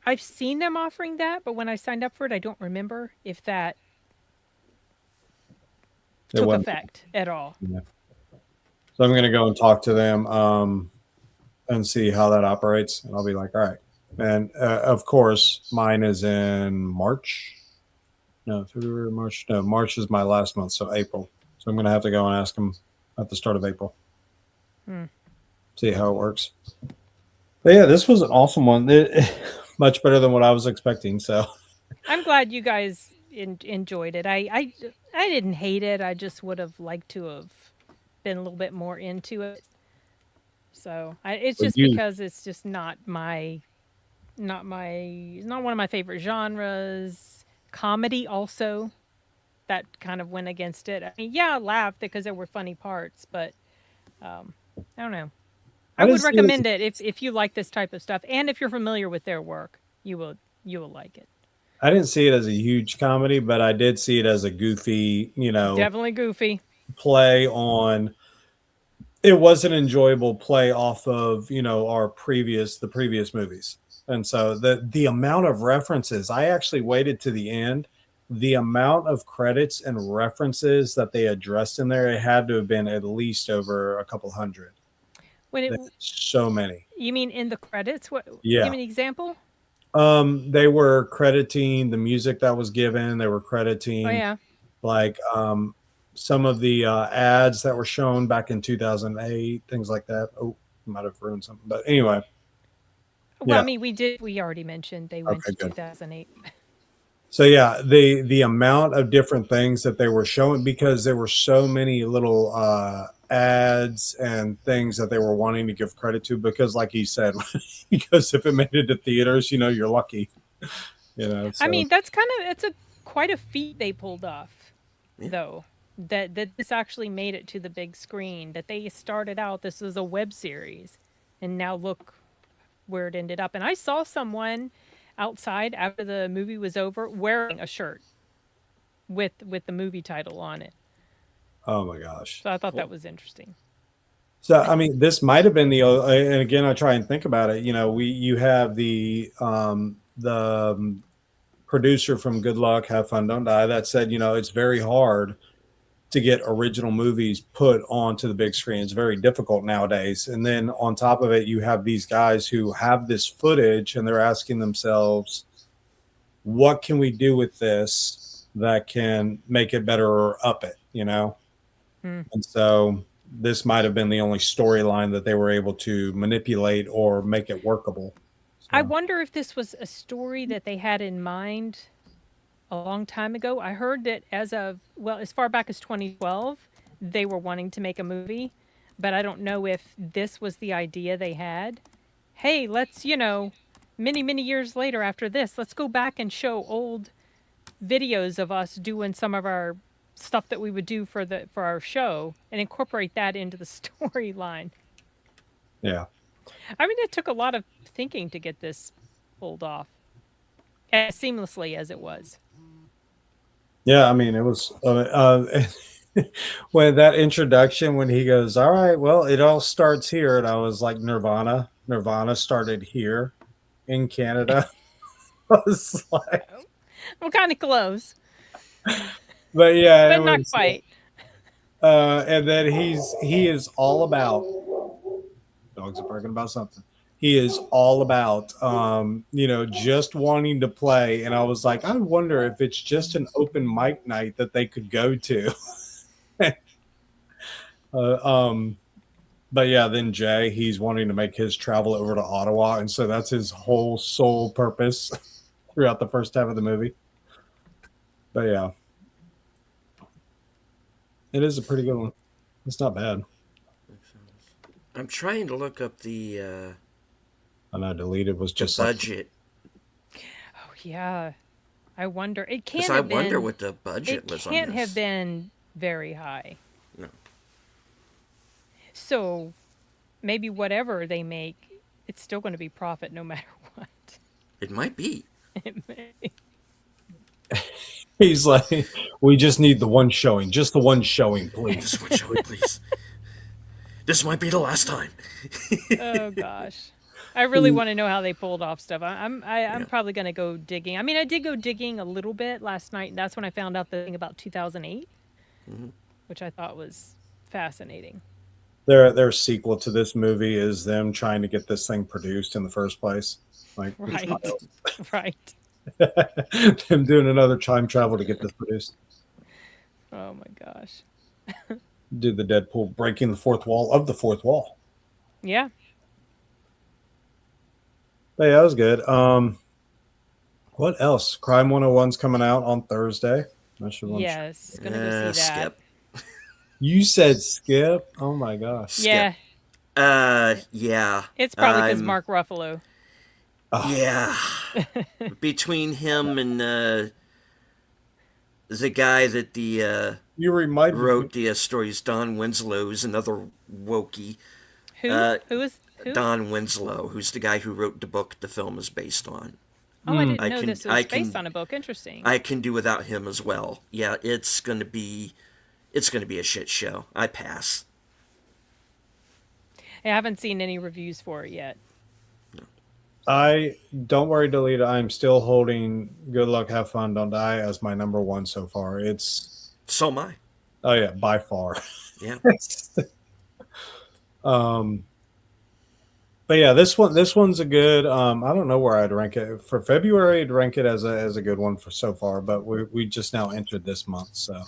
I've seen them offering that, but when I signed up for it, I don't remember if that it took wasn't. effect at all. Yeah. So I'm gonna go and talk to them and see how that operates, and I'll be like, all right. And of course, mine is in March. No, February, March. No, March is my last month, so April. So I'm gonna have to go and ask them at the start of April. See how it works. But yeah, this was an awesome one. Much better than what I was expecting. So I'm glad you guys enjoyed it. I didn't hate it. I just would have liked to have been a little bit more into it. So it's But just because it's just it's not one of my favorite genres. Comedy also, that kind of went against it. I mean, yeah, I laughed because there were funny parts, but I don't know. I I didn't would see it as recommend it if you like this type of stuff, and if you're familiar with their work, you will like it. I didn't see it as a huge comedy, but I did see it as a goofy, Definitely goofy. play on. It was an enjoyable play off of the previous movies, and so the amount of references. I actually waited to the end. The amount of credits and references that they addressed in there, it had to have been at least over a couple hundred. When it, There's so many. you mean in the credits? What? Give Yeah. me an example. They were crediting the music that was given. They were Oh crediting yeah. like some of the ads that were shown back in 2008, things like that. Oh, might have ruined something, but anyway, Well, I yeah. mean, we already mentioned they went Okay, to good. 2008. So yeah, the amount of different things that they were showing, because there were so many little ads and things that they were wanting to give credit to, because like he said, because if it made it to theaters, you're lucky. I So mean, that's kind of it's a quite a feat they pulled off, though. That this actually made it to the big screen. That they started out this was a web series, and now look where it ended up. And I saw someone outside after the movie was over wearing a shirt with the movie title on it. oh my gosh. So I thought that was interesting. So I mean, this might have been and again, I try and think about it. You have the producer from Good Luck, Have Fun, Don't Die that said, it's very hard to get original movies put onto the big screen. It's very difficult nowadays. And then on top of it, you have these guys who have this footage and they're asking themselves, what can we do with this that can make it better or up it, And so this might have been the only storyline that they were able to manipulate or make it workable. I So, wonder if this was a story that they had in mind a long time ago. I heard that as far back as 2012, they were wanting to make a movie, but I don't know if this was the idea they had. Hey, let's, many, many years later after this, let's go back and show old videos of us doing some of our stuff that we would do for our show and incorporate that into the storyline. yeah. I mean, it took a lot of thinking to get this pulled off as seamlessly as it was. Yeah, I mean, it was when that introduction, when he goes, all right, well, it all starts here. And I was like, Nirvana. Nirvana started here in Canada. I was like, Well, kind of close, but yeah, it but not was, quite. and then he is all about Dogs are barking about something. He is all about, just wanting to play. And I was like, I wonder if it's just an open mic night that they could go to. uh, um, but yeah, then Jay, he's wanting to make his travel over to Ottawa. And so that's his whole sole purpose throughout the first half of the movie. But yeah, it is a pretty good one. It's not bad. I'm trying to look up the I know deleted was just budget. Oh yeah, I wonder. It can't. Because I have wonder been, what the budget was on this. It can't have been very high. No. So maybe whatever they make, it's still going to be profit no matter what. It might be. It may. He's like, we just need the one showing. Just the one showing, please. Just one showing, please. This might be the last time. Oh gosh, I really want to know how they pulled off stuff. I'm probably gonna go digging. I mean, I did go digging a little bit last night, and that's when I found out the thing about 2008, which I thought was fascinating. Their sequel to this movie is them trying to get this thing produced in the first place. Like, Right, right. them doing another time travel to get this produced. Oh my gosh. Did the Deadpool breaking the fourth wall of the fourth wall? Yeah. But yeah, that was good. What else? Crime 101's coming out on Thursday. Yes, gonna go see that. Skip. You said Skip? Oh my gosh. Skip. Yeah, Yeah. it's probably because Mark Ruffalo. Yeah. Between him and the guy that You remind wrote the stories, Don Winslow's another wokey. Who is who? Don Winslow, who's the guy who wrote the book the film is based on. Oh, I didn't know can- this was I based can- on a book. Interesting. I can do without him as well. Yeah, it's gonna be a shit show. I pass. I haven't seen any reviews for it yet. I don't worry, Delete. I'm still holding Good Luck, Have Fun, Don't Die as my number one so far. It's So am I. oh yeah, by far. Yeah. But yeah, this one's a good. I don't know where I'd rank it for February. I'd rank it as a good one for so far. But we just now entered this month, so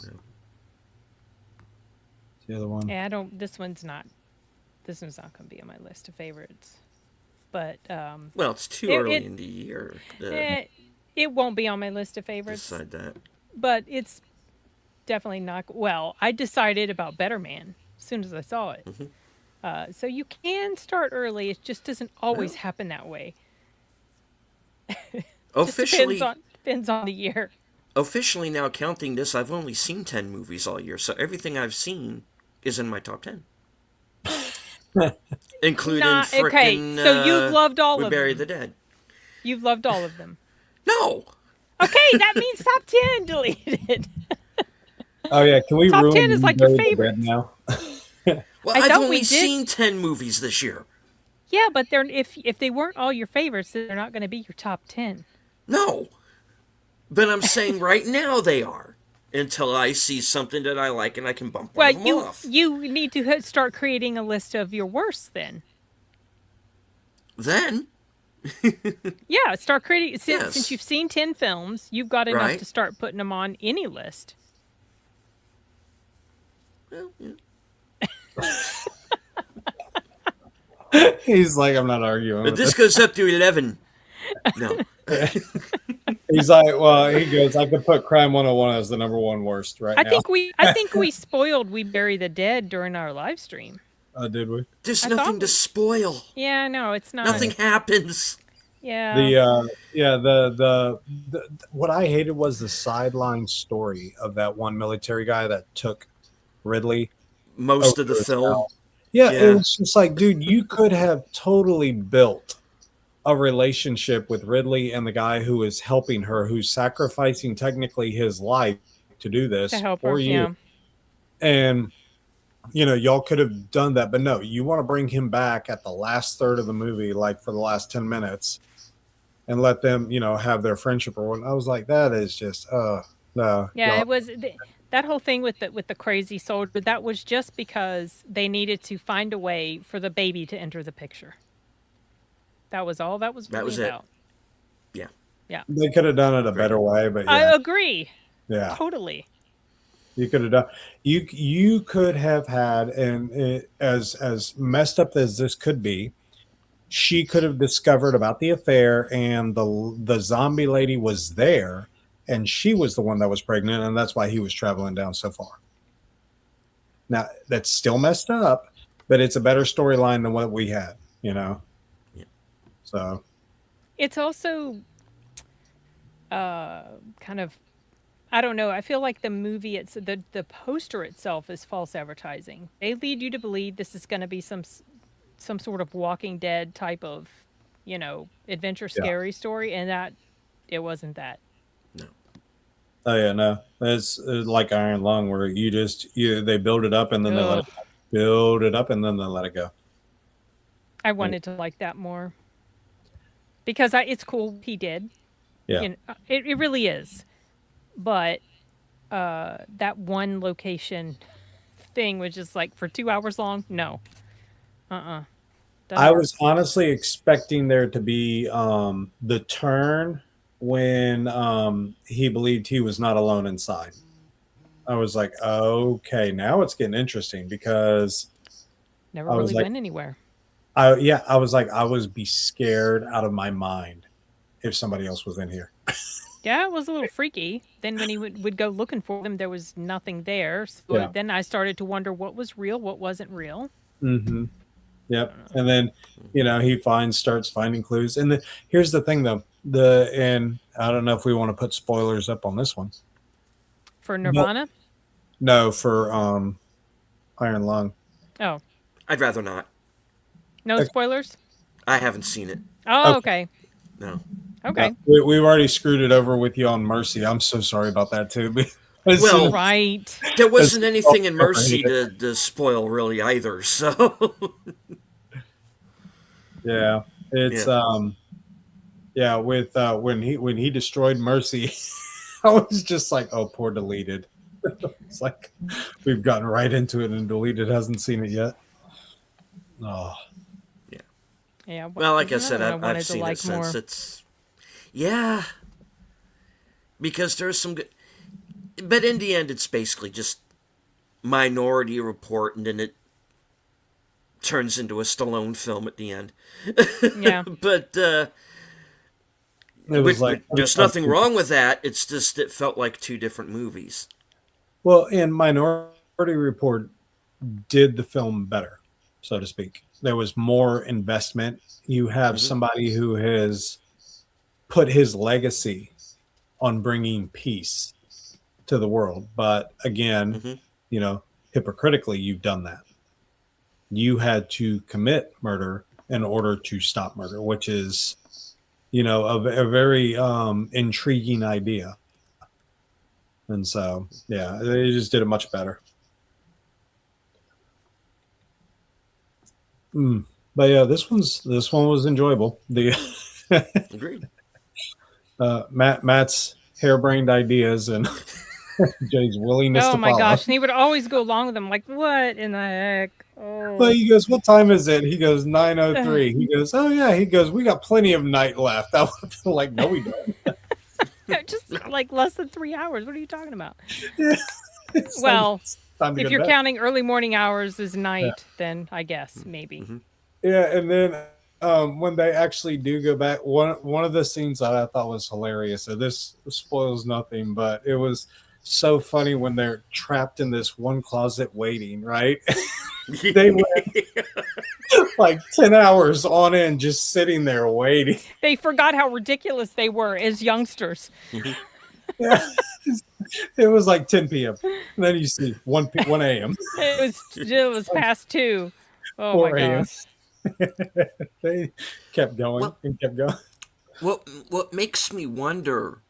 the other one. Yeah, I don't. This one's not going to be on my list of favorites. But Well, it's too early in the year to it won't be on my list of favorites. decide that. But it's definitely not. Well, I decided about Better Man as soon as I saw it. So you can start early. It just doesn't always happen that way. Officially, depends on the year. officially now counting this, I've only seen 10 movies all year, so everything I've seen is in my top 10. Including okay, frickin' so you've loved all We of Bury them. the Dead. You've loved all of them. No! Okay, that means top 10 deleted. Oh yeah, can we Top ruin 10 is We like your Bury the Dead favorites. now? Well, I I've thought only we did- seen 10 movies this year. Yeah, but they're if they weren't all your favorites, then they're not going to be your top 10. No. But I'm saying right now they are. Until I see something that I like and I can bump one Well, of them off. you need to start creating a list of your worst then. Then, Yeah, start creating Yes. since you've seen 10 films, you've got enough Right. to start putting them on any list. well, yeah. He's like, I'm not arguing. But with this goes up to 11. No. He's like, well, he goes, I could put Crime 101 as the number one worst right I now. think we spoiled We Bury the Dead during our live stream. Did we? There's I nothing thought to spoil. Yeah, no, it's not. Nothing happens. Yeah. The what I hated was the sideline story of that one military guy that took Ridley. Most over of the to his film. house. Yeah, Yeah. it's just like, dude, you could have totally built a relationship with Ridley and the guy who is helping her, who's sacrificing technically his life to do this to help for her. you. Yeah. And y'all could have done that, but no, you want to bring him back at the last third of the movie, like for the last 10 minutes, and let them, have their friendship or what. I was like, that is just, no. Yeah, y'all- it was That whole thing with the crazy soldier, that was just because they needed to find a way for the baby to enter the picture. That was all that was That really was it. about. Yeah. Yeah. They could have done it a Great. better way, but I yeah, agree. yeah, Totally. you could have done. You could have had, and as messed up as this could be, she could have discovered about the affair, and the zombie lady was there, and she was the one that was pregnant, and that's why he was traveling down so far. Now that's still messed up, but it's a better storyline than what we had, you know. Yeah. So It's also kind of, I don't know. I feel like the movie, the poster itself is false advertising. They lead you to believe this is going to be some sort of Walking Dead type of, adventure yeah. scary story, and that it wasn't that. No. Oh yeah, no, it's like Iron Lung, where they build it up and then they let Ugh. it build it up and then they let it go. I And, wanted to like that more because it's cool he did. yeah, It really is. But that one location thing was just like for 2 hours long. No, doesn't I work. was honestly expecting there to be the turn when he believed he was not alone inside. I was like, okay, now it's getting interesting because Never I was really like, went anywhere. I was like, I was be scared out of my mind if somebody else was in here. Yeah, it was a little freaky. Then when he would go looking for them, there was nothing there. So Yeah. then I started to wonder what was real, what wasn't real. Mm-hmm. I Yep. don't know. And then, he starts finding clues. And here's the thing, though. And I don't know if we want to put spoilers up on this one. For But Nirvana? no, for Iron Lung. Oh, I'd rather not. no Okay. spoilers? I haven't seen it. Oh, Okay. okay. No. Okay. We've already screwed it over with you on Mercy. I'm so sorry about that too. As soon Well, Right. there as wasn't anything in over Mercy here. to spoil really either. So Yeah, it's yeah. with when he destroyed Mercy, I was just like, oh, poor deleted. It's like we've gotten right into it and deleted hasn't seen it yet. Oh, Yeah. Yeah. Well, like I There's said, another one I I've wanted to seen it like since. more. It's yeah, because there's some good, but in the end, it's basically just Minority Report, and then it turns into a Stallone film at the end. Yeah. But it was like there's nothing wrong with that. It's just it felt like two different movies. well, in Minority Report did the film better, so to speak. There was more investment. You have Hmm. somebody who has put his legacy on bringing peace to the world. But again, Hmm. hypocritically, you've done that. You had to commit murder in order to stop murder, which is, a very intriguing idea. And so, yeah, they just did it much better. Mm. But yeah, this one was enjoyable. The Agreed. Matt's harebrained ideas and Jay's willingness Oh to my follow. gosh. And he would always go along with them. Like, what in the heck? Well, Oh. he goes, "What time is it?" He goes, 9:03. He goes, "Oh yeah." He goes, "We got plenty of night left." I was like, "No, we don't." Just like less than 3 hours. What are you talking about? Yeah. It's like, Well, it's time to if go to you're bed. counting early morning hours as Yeah. night, then I guess maybe. Hmm. Yeah, and then when they actually do go back, one of the scenes that I thought was hilarious. So this spoils nothing, but it was so funny when they're trapped in this one closet waiting. Right, they went like 10 hours on end just sitting there waiting. They forgot how ridiculous they were as youngsters. Yeah, it was like 10 p.m. And then you see 1 a.m., It was past 2. Oh my 4 a.m. gosh. They kept going Well, and kept going. what makes me wonder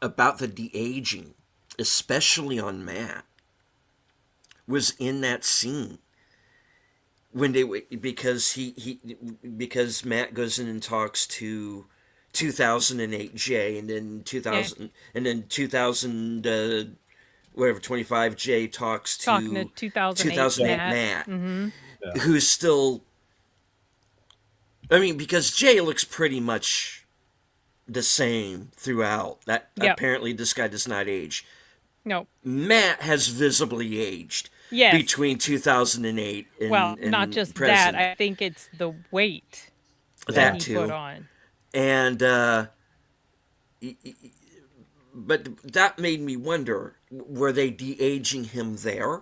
about the de-aging, especially on Matt, was in that scene when because Matt goes in and talks to 2008 Jay, and then Yeah. 2000 and then 2000 whatever 25, Jay talks Talking to to 2008, 2008 Matt. Matt, Yeah. who's still. I mean, because Jay looks pretty much the same throughout. That Yep. apparently this guy does not age. No. Matt has visibly aged Yes. between 2008 and Well, not and just present. that. I think it's the weight That he too. put on. And but that made me wonder: were they de-aging him there?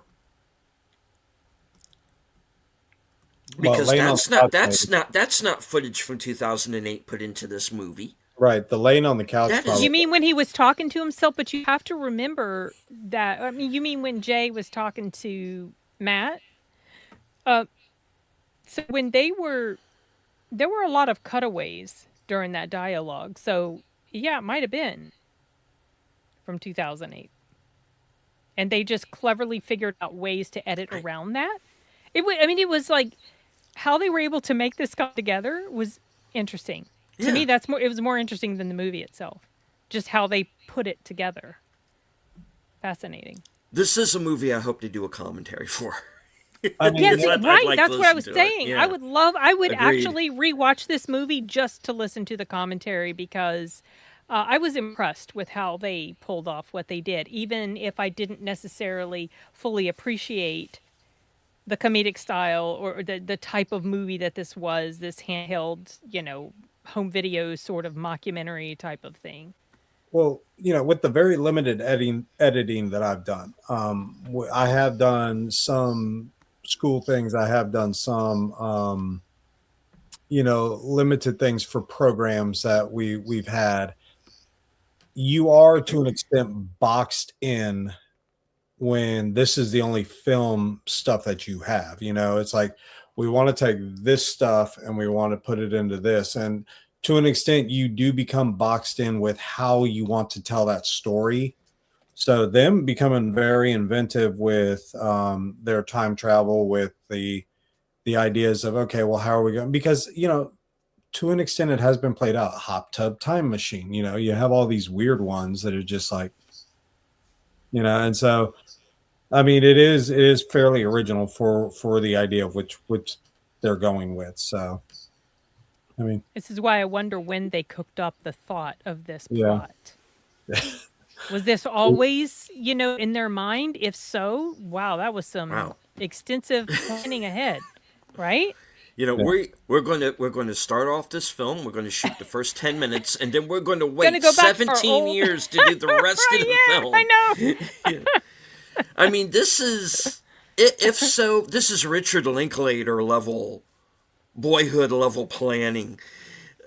Because laying on the couch, that's not footage from 2008 put into this movie. right? The laying on the couch. That is- Probably, You mean when he was talking to himself? But you have to remember that. I mean, you mean when Jay was talking to Matt? So when there were a lot of cutaways during that dialogue. So yeah, it might have been from 2008, and they just cleverly figured out ways to edit around that. I mean, it was like how they were able to make this come together was interesting. To Yeah. me, it was more interesting than the movie itself. Just how they put it together. Fascinating. This is a movie I hope to do a commentary for. I mean, Yes, I'd right. like That's to what I listen was to it. saying. Yeah. I would Agreed. actually rewatch this movie just to listen to the commentary because I was impressed with how they pulled off what they did, even if I didn't necessarily fully appreciate the comedic style or the type of movie that this was, this handheld, home video sort of mockumentary type of thing. well, with the very limited editing that I've done, I have done some school things. I have done some, limited things for programs that we've had. You are to an extent boxed in when this is the only film stuff that you have. It's like we want to take this stuff and we want to put it into this. And to an extent, you do become boxed in with how you want to tell that story. So them becoming very inventive with their time travel, with the ideas of, okay, well, how are we going? Because, to an extent, it has been played out. Hot tub time machine, you have all these weird ones that are just like, and so I mean, it is fairly original for the idea of which they're going with. So, I mean, This is why I wonder when they cooked up the thought of this yeah. plot. Was this always, in their mind? If so, wow, that was some Wow. extensive planning ahead, right? You know, Yeah. we're going to start off this film. We're going to shoot the first 10 minutes, and then we're going to Gonna wait go back to our 17 old- years to do the rest of the yeah, film. I know. I mean, this is, if so, this is Richard Linklater level, Boyhood level planning.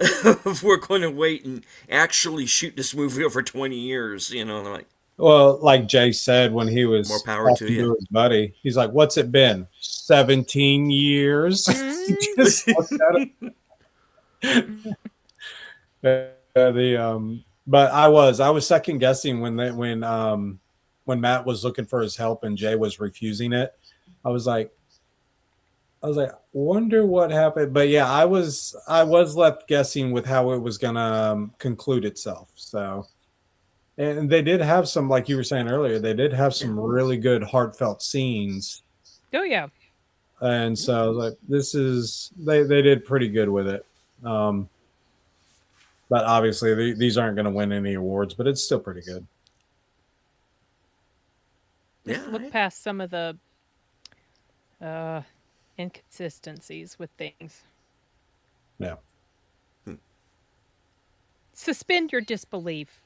If we're going to wait and actually shoot this movie over 20 years, like, Well, like Jay said when he was More power to talking you. his buddy, he's like, "What's it been? 17 years." He just looked at him. But I was second guessing when Matt was looking for his help and Jay was refusing it. I was like, wonder what happened. But yeah, I was left guessing with how it was gonna conclude itself. So, and they did have some, like you were saying earlier, they did have some really good heartfelt scenes. Oh yeah. And so I was like, they did pretty good with it. But obviously these aren't going to win any awards, but it's still pretty good. Let's look past some of the inconsistencies with things. Yeah. Suspend your disbelief.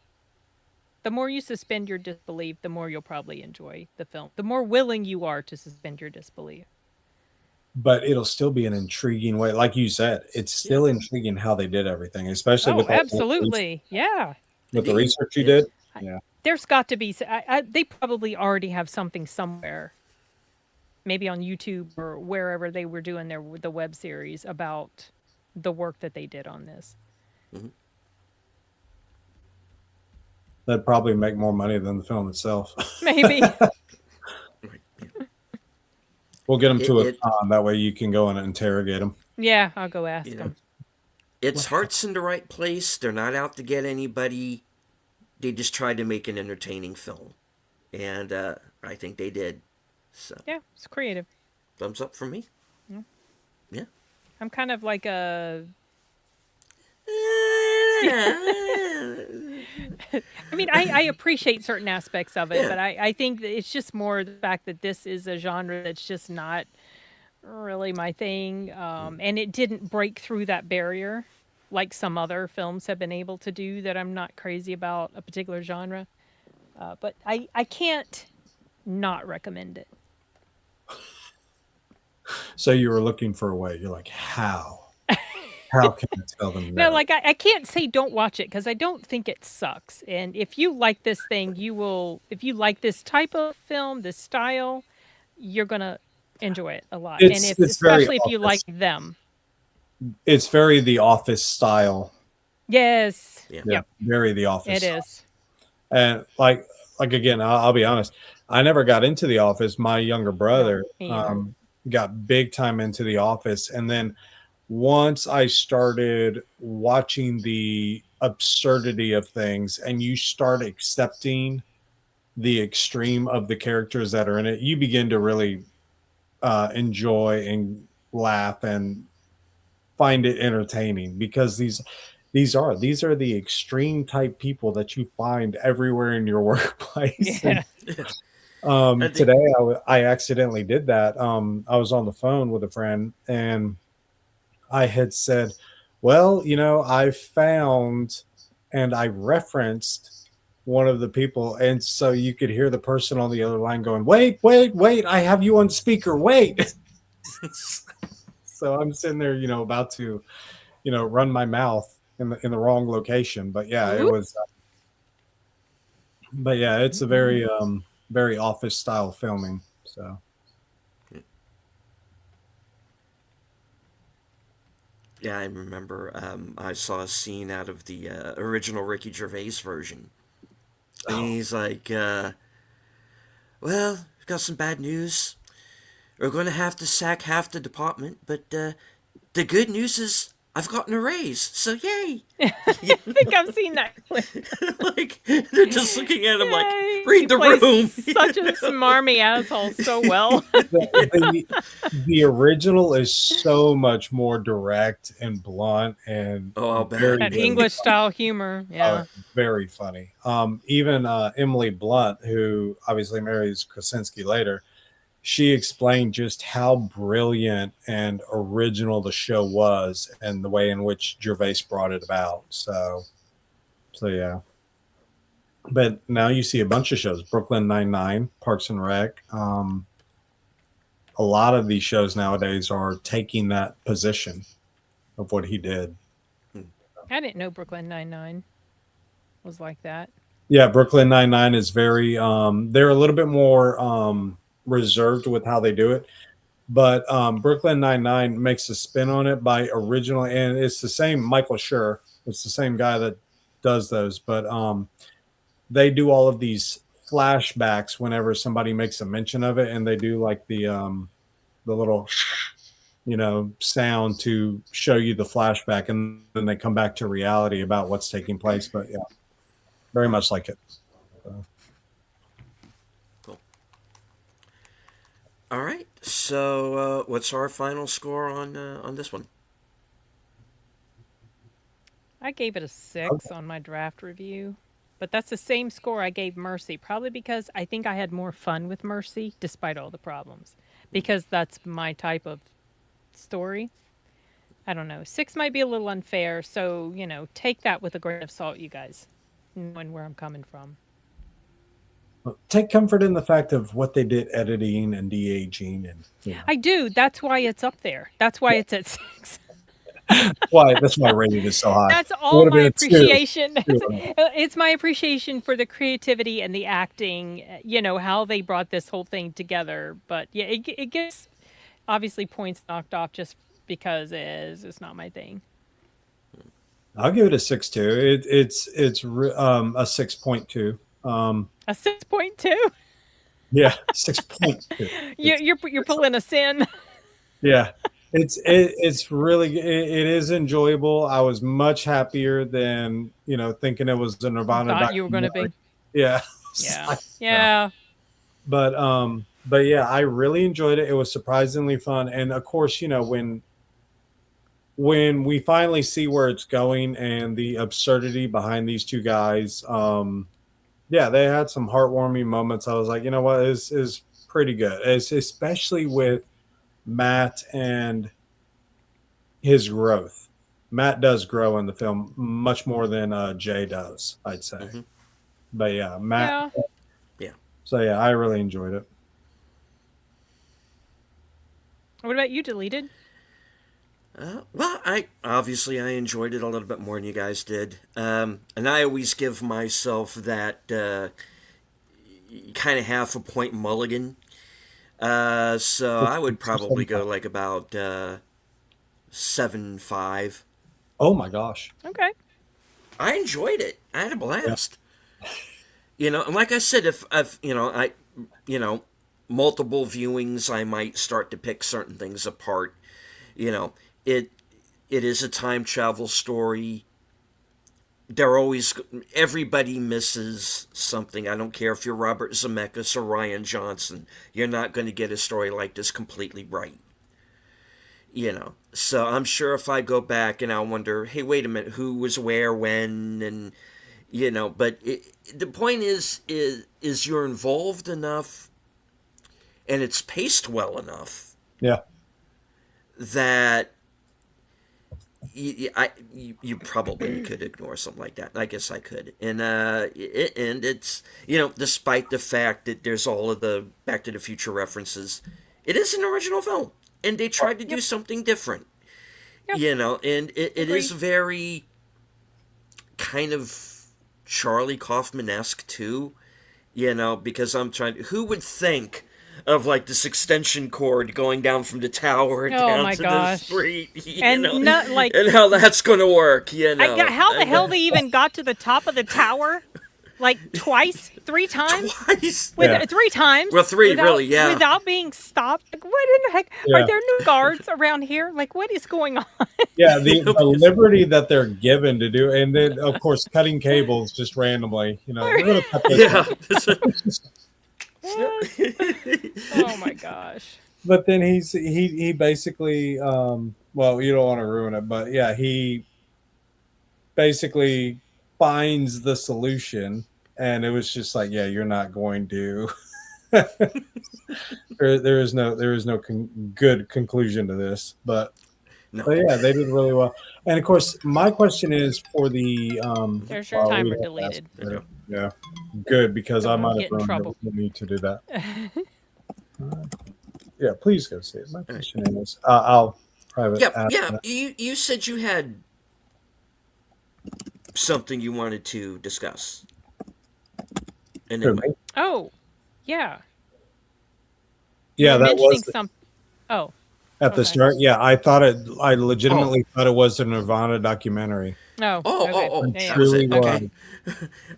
The more you suspend your disbelief, the more you'll probably enjoy the film. The more willing you are to suspend your disbelief. But it'll still be an intriguing way. Like you said, it's still intriguing how they did everything, especially Oh, with absolutely. Yeah. with the research you did. Yeah. There's got to be, they probably already have something somewhere, maybe on YouTube or wherever they were doing the web series about the work that they did on this. That'd probably make more money than the film itself. Maybe. We'll get them to It- a that way you can go and interrogate them. Yeah, I'll go ask Yeah. them. Its heart's in the right place. They're not out to get anybody. They just try to make an entertaining film. and I think they did. So Yeah, it's creative. thumbs up from me. Yeah. Yeah. I'm kind of like a. I mean, I appreciate certain aspects of it, Yeah. but I think that it's just more the fact that this is a genre that's just not really my thing. And it didn't break through that barrier like some other films have been able to do that I'm not crazy about a particular genre. But I can't not recommend it. So you were looking for a way. You're like, how? How can I tell them No, no? like I can't say don't watch it because I don't think it sucks. And if you like this thing, you will. If you like this type of film, this style, you're gonna enjoy it a lot. And if, It's very especially if you like office. them, It's very the office style. yes, Yeah. Yeah, yep, very the office it style. is. And like again, I'll be honest. I never got into the office. My younger No, brother me either. got big time into the office, and then once I started watching the absurdity of things, and you start accepting the extreme of the characters that are in it, you begin to really enjoy and laugh and find it entertaining because these are the extreme type people that you find everywhere in your workplace. And Yeah. I think. today I accidentally did that. I was on the phone with a friend and I had said, well, I found and I referenced one of the people. And so you could hear the person on the other line going, wait, wait, wait, I have you on speaker. Wait. So I'm sitting there, about to, run my mouth in the wrong location. But yeah, it Oop. was, but yeah, it's a very office style filming. So Yeah, I remember. I saw a scene out of the original Ricky Gervais version, and he's like, "Well, we've got some bad news. We're going to have to sack half the department, but the good news is I've gotten a raise, so yay!" I think I've seen that clip. Like they're just looking at him like, Yay! He "Read the plays room." such a smarmy asshole so well. the original is so much more direct and blunt and Oh, I'll bet. very, That very English style humor. Oh, Yeah. very funny. Even Emily Blunt, who obviously marries Krasinski later, she explained just how brilliant and original the show was and the way in which Gervais brought it about. So yeah. But now you see a bunch of shows: Brooklyn Nine-Nine, Parks and Rec. A lot of these shows nowadays are taking that position of what he did. I didn't know Brooklyn Nine-Nine was like that. Yeah, Brooklyn Nine-Nine is very they're a little bit more reserved with how they do it. But Brooklyn Nine-Nine makes a spin on it by originally, and it's the same Michael Schur. It's the same guy that does those, but they do all of these flashbacks whenever somebody makes a mention of it, and they do like the little sound to show you the flashback, and then they come back to reality about what's taking place. But yeah, very much like it. So. Cool. All right. So, what's our final score on this one? I gave it a 6 on my draft review, but that's the same score I gave Mercy, probably because I think I had more fun with Mercy despite all the problems, because that's my type of story. I don't know. 6 might be a little unfair, so, take that with a grain of salt, you guys, knowing where I'm coming from. Take comfort in the fact of what they did editing and de-aging and I do. That's why it's up there. That's why it's at 6. that's why rated is so high. That's It all would have my been a two. appreciation. It's my appreciation for the creativity and the acting, how they brought this whole thing together. But yeah, it gets obviously points knocked off just because it's not my thing. I'll give it a 6.2. It's a 6.2. A 6.2? Yeah, 6.2. You're pulling a sin. Yeah, it's really it is enjoyable. I was much happier than thinking it was the Nirvana Thought you were going to be. documentary. Yeah, Yeah. Like, no. Yeah. But yeah, I really enjoyed it. It was surprisingly fun, and of course, when we finally see where it's going and the absurdity behind these two guys, yeah, they had some heartwarming moments. I was like, you know what, is pretty good, especially with Matt and his growth. Matt does grow in the film much more than Jay does, I'd say. Mm-hmm. But yeah, Matt. Yeah. Yeah. So yeah, I really enjoyed it. What about you, deleted? Well, I enjoyed it a little bit more than you guys did, and I always give myself that kind of half a point mulligan. So I would probably go like about 7.5. Oh my gosh. Okay. I enjoyed it. I had a Yeah. blast. And like I said, if you know, multiple viewings, I might start to pick certain things apart. You know, it it is a time travel story. Everybody misses something. I don't care if you're Robert Zemeckis or Ryan Johnson. You're not going to get a story like this completely right. So I'm sure if I go back and I'll wonder, hey, wait a minute, who was where, when, and but the point is you're involved enough and it's paced well enough Yeah. that you probably could ignore something like that. I guess I could, and it's despite the fact that there's all of the Back to the Future references, it is an original film, and they tried to do something different. Yep. And it is very kind of Charlie Kaufman-esque too. Because I'm trying. Who would think of like this extension cord going down from the tower down my to gosh. the street, And not like and how that's going to work, how the hell they even got to the top of the tower? Like twice, 3 times? Twice. With 3 times. Well, three, really, yeah. Without being stopped. Like, what in the heck? Yeah. Are there no guards around here? Like, what is going on? Yeah, the liberty that they're given to do, and then of course cutting cables just randomly. We're gonna cut this. Oh my gosh. But then he basically, well, you don't want to ruin it, but yeah, he basically finds the solution, and it was just like, yeah, you're not going to. there is no good conclusion to this, but yeah, they did really well. And of course, my question is for the there's your timer we deleted. Yeah, good, because I Don't might get have in ruined trouble. it. We need to do that. Yeah, please go see it. My question is, I'll private. Yeah. You said you had something you wanted to discuss. And then Oh, yeah. Yeah, You're that mentioning was some. Oh, at the okay. start. Yeah, I legitimately thought it was a Nirvana documentary. No. That Yeah, was Truly it. was.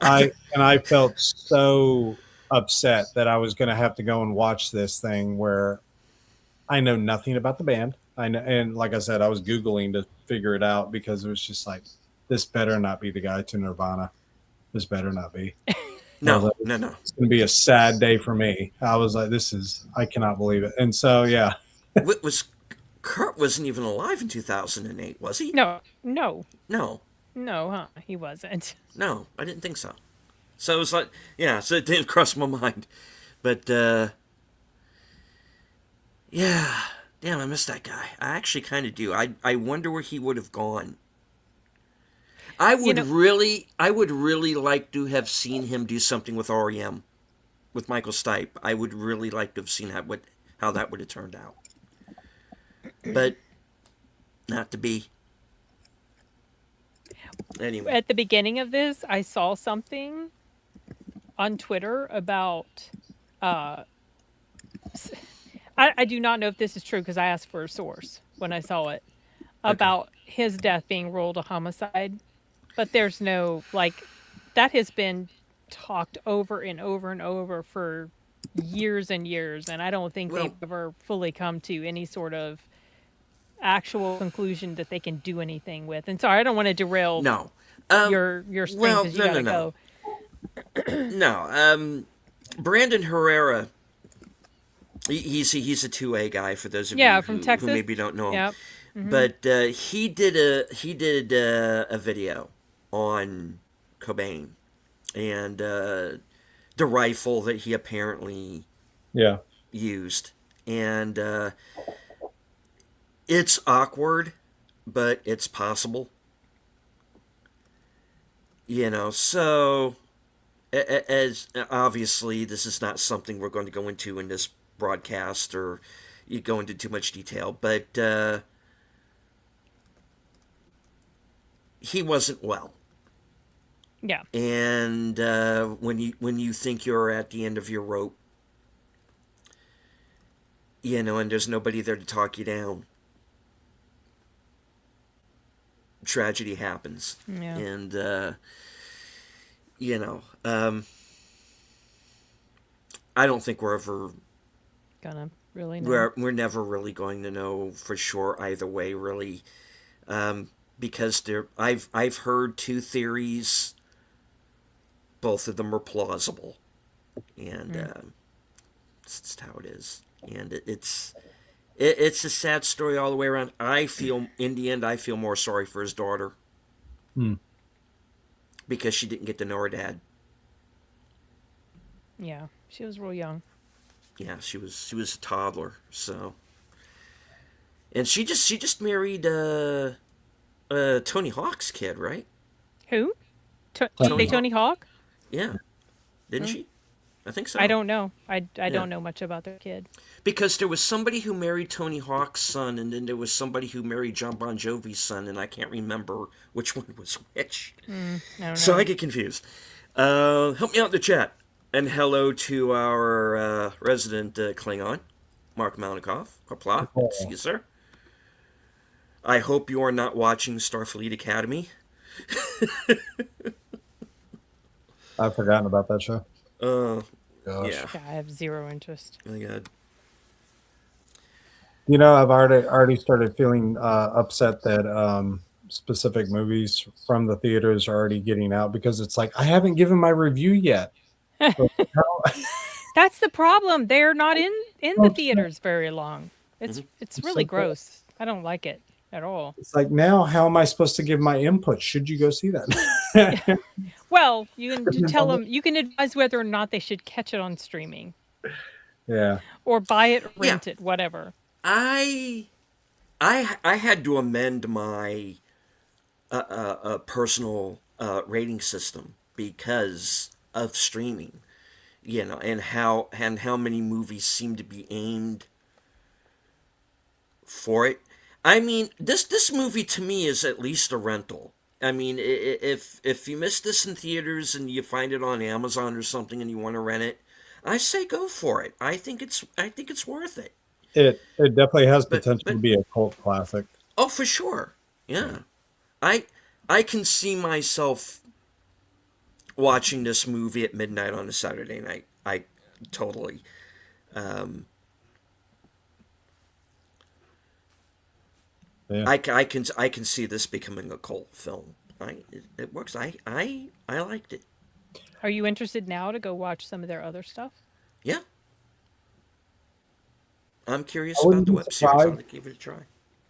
Okay. I felt so upset that I was going to have to go and watch this thing where I know nothing about the band. I know, and like I said, I was Googling to figure it out because it was just like, this better not be the guy to Nirvana. This better not be. No. It's going to be a sad day for me. I was like, I cannot believe it. And so, yeah. Kurt wasn't even alive in 2008, was he? No. No. No, huh? He wasn't. No, I didn't think so. So it was like, yeah, so it didn't cross my mind. But, yeah, damn, I miss that guy. I actually kind of do. I wonder where he would have gone. I would really like to have seen him do something with REM, with Michael Stipe. I would really like to have seen how that would have turned out. But not to be. Anyway. At the beginning of this, I saw something on Twitter about. I do not know if this is true because I asked for a source when I saw it about his death being ruled a homicide. But there's no, that has been talked over and over and over for years and years. And I don't think they've ever fully come to any sort of actual conclusion that they can do anything with. And sorry, I don't want to derail your stream because you gotta go. No. Brandon Herrera He's a 2A guy for those of Yeah, you from who Texas. maybe don't know him. Yep. Hmm. But he did a video on Cobain and the rifle that he apparently Yeah. used, and it's awkward, but it's possible. So as obviously this is not something we're going to go into in this broadcast or you go into too much detail, but he wasn't well. Yeah. And when you think you're at the end of your rope, and there's nobody there to talk you down, tragedy happens. Yeah. And you know, um, I don't think we're ever Gonna really know. we're never really going to know for sure either way, really, because I've heard two theories. Both of them are plausible, and it's just how it is. And it's a sad story all the way around. I feel in the end, I feel more sorry for his daughter Hmm. because she didn't get to know her dad. Yeah, she was real young. Yeah, she was a toddler. So, and she just married Tony Hawk's kid, right? Who? Tony Tony Hawk? Yeah, didn't she? I think so. I don't know. I Yeah. don't know much about their kid. Because there was somebody who married Tony Hawk's son, and then there was somebody who married John Bon Jovi's son, and I can't remember which one was which. I don't So know. I get confused. Help me out in the chat. And hello to our resident Klingon, Mark Malnikoff. Kapla. Oh. See you, sir. I hope you are not watching Starfleet Academy. I've forgotten about that show. Yeah. Yeah, I have zero interest. Oh, my God. I've already started feeling upset that specific movies from the theaters are already getting out because it's like I haven't given my review yet. So That's the problem. They're not in the Okay. theaters very long. It's really so gross. I don't like it at all. it's like now, how am I supposed to give my input? Should you go see that? Well, you can tell them. You can advise whether or not they should catch it on streaming Yeah. or buy it, or Yeah. rent it, whatever. I had to amend my personal rating system because of streaming, and how many movies seem to be aimed for it. I mean, this movie to me is at least a rental. I mean, if you miss this in theaters and you find it on Amazon or something and you want to rent it, I say go for it. I think it's worth it. It definitely has But potential to be a cult classic. oh, for sure, yeah. I can see myself watching this movie at midnight on a Saturday night. I totally. Um, Yeah. I can see this becoming a cult film. It works. I liked it. Are you interested now to go watch some of their other stuff? Yeah, I'm curious I about wouldn't the be web series. I'll surprised. give it a try.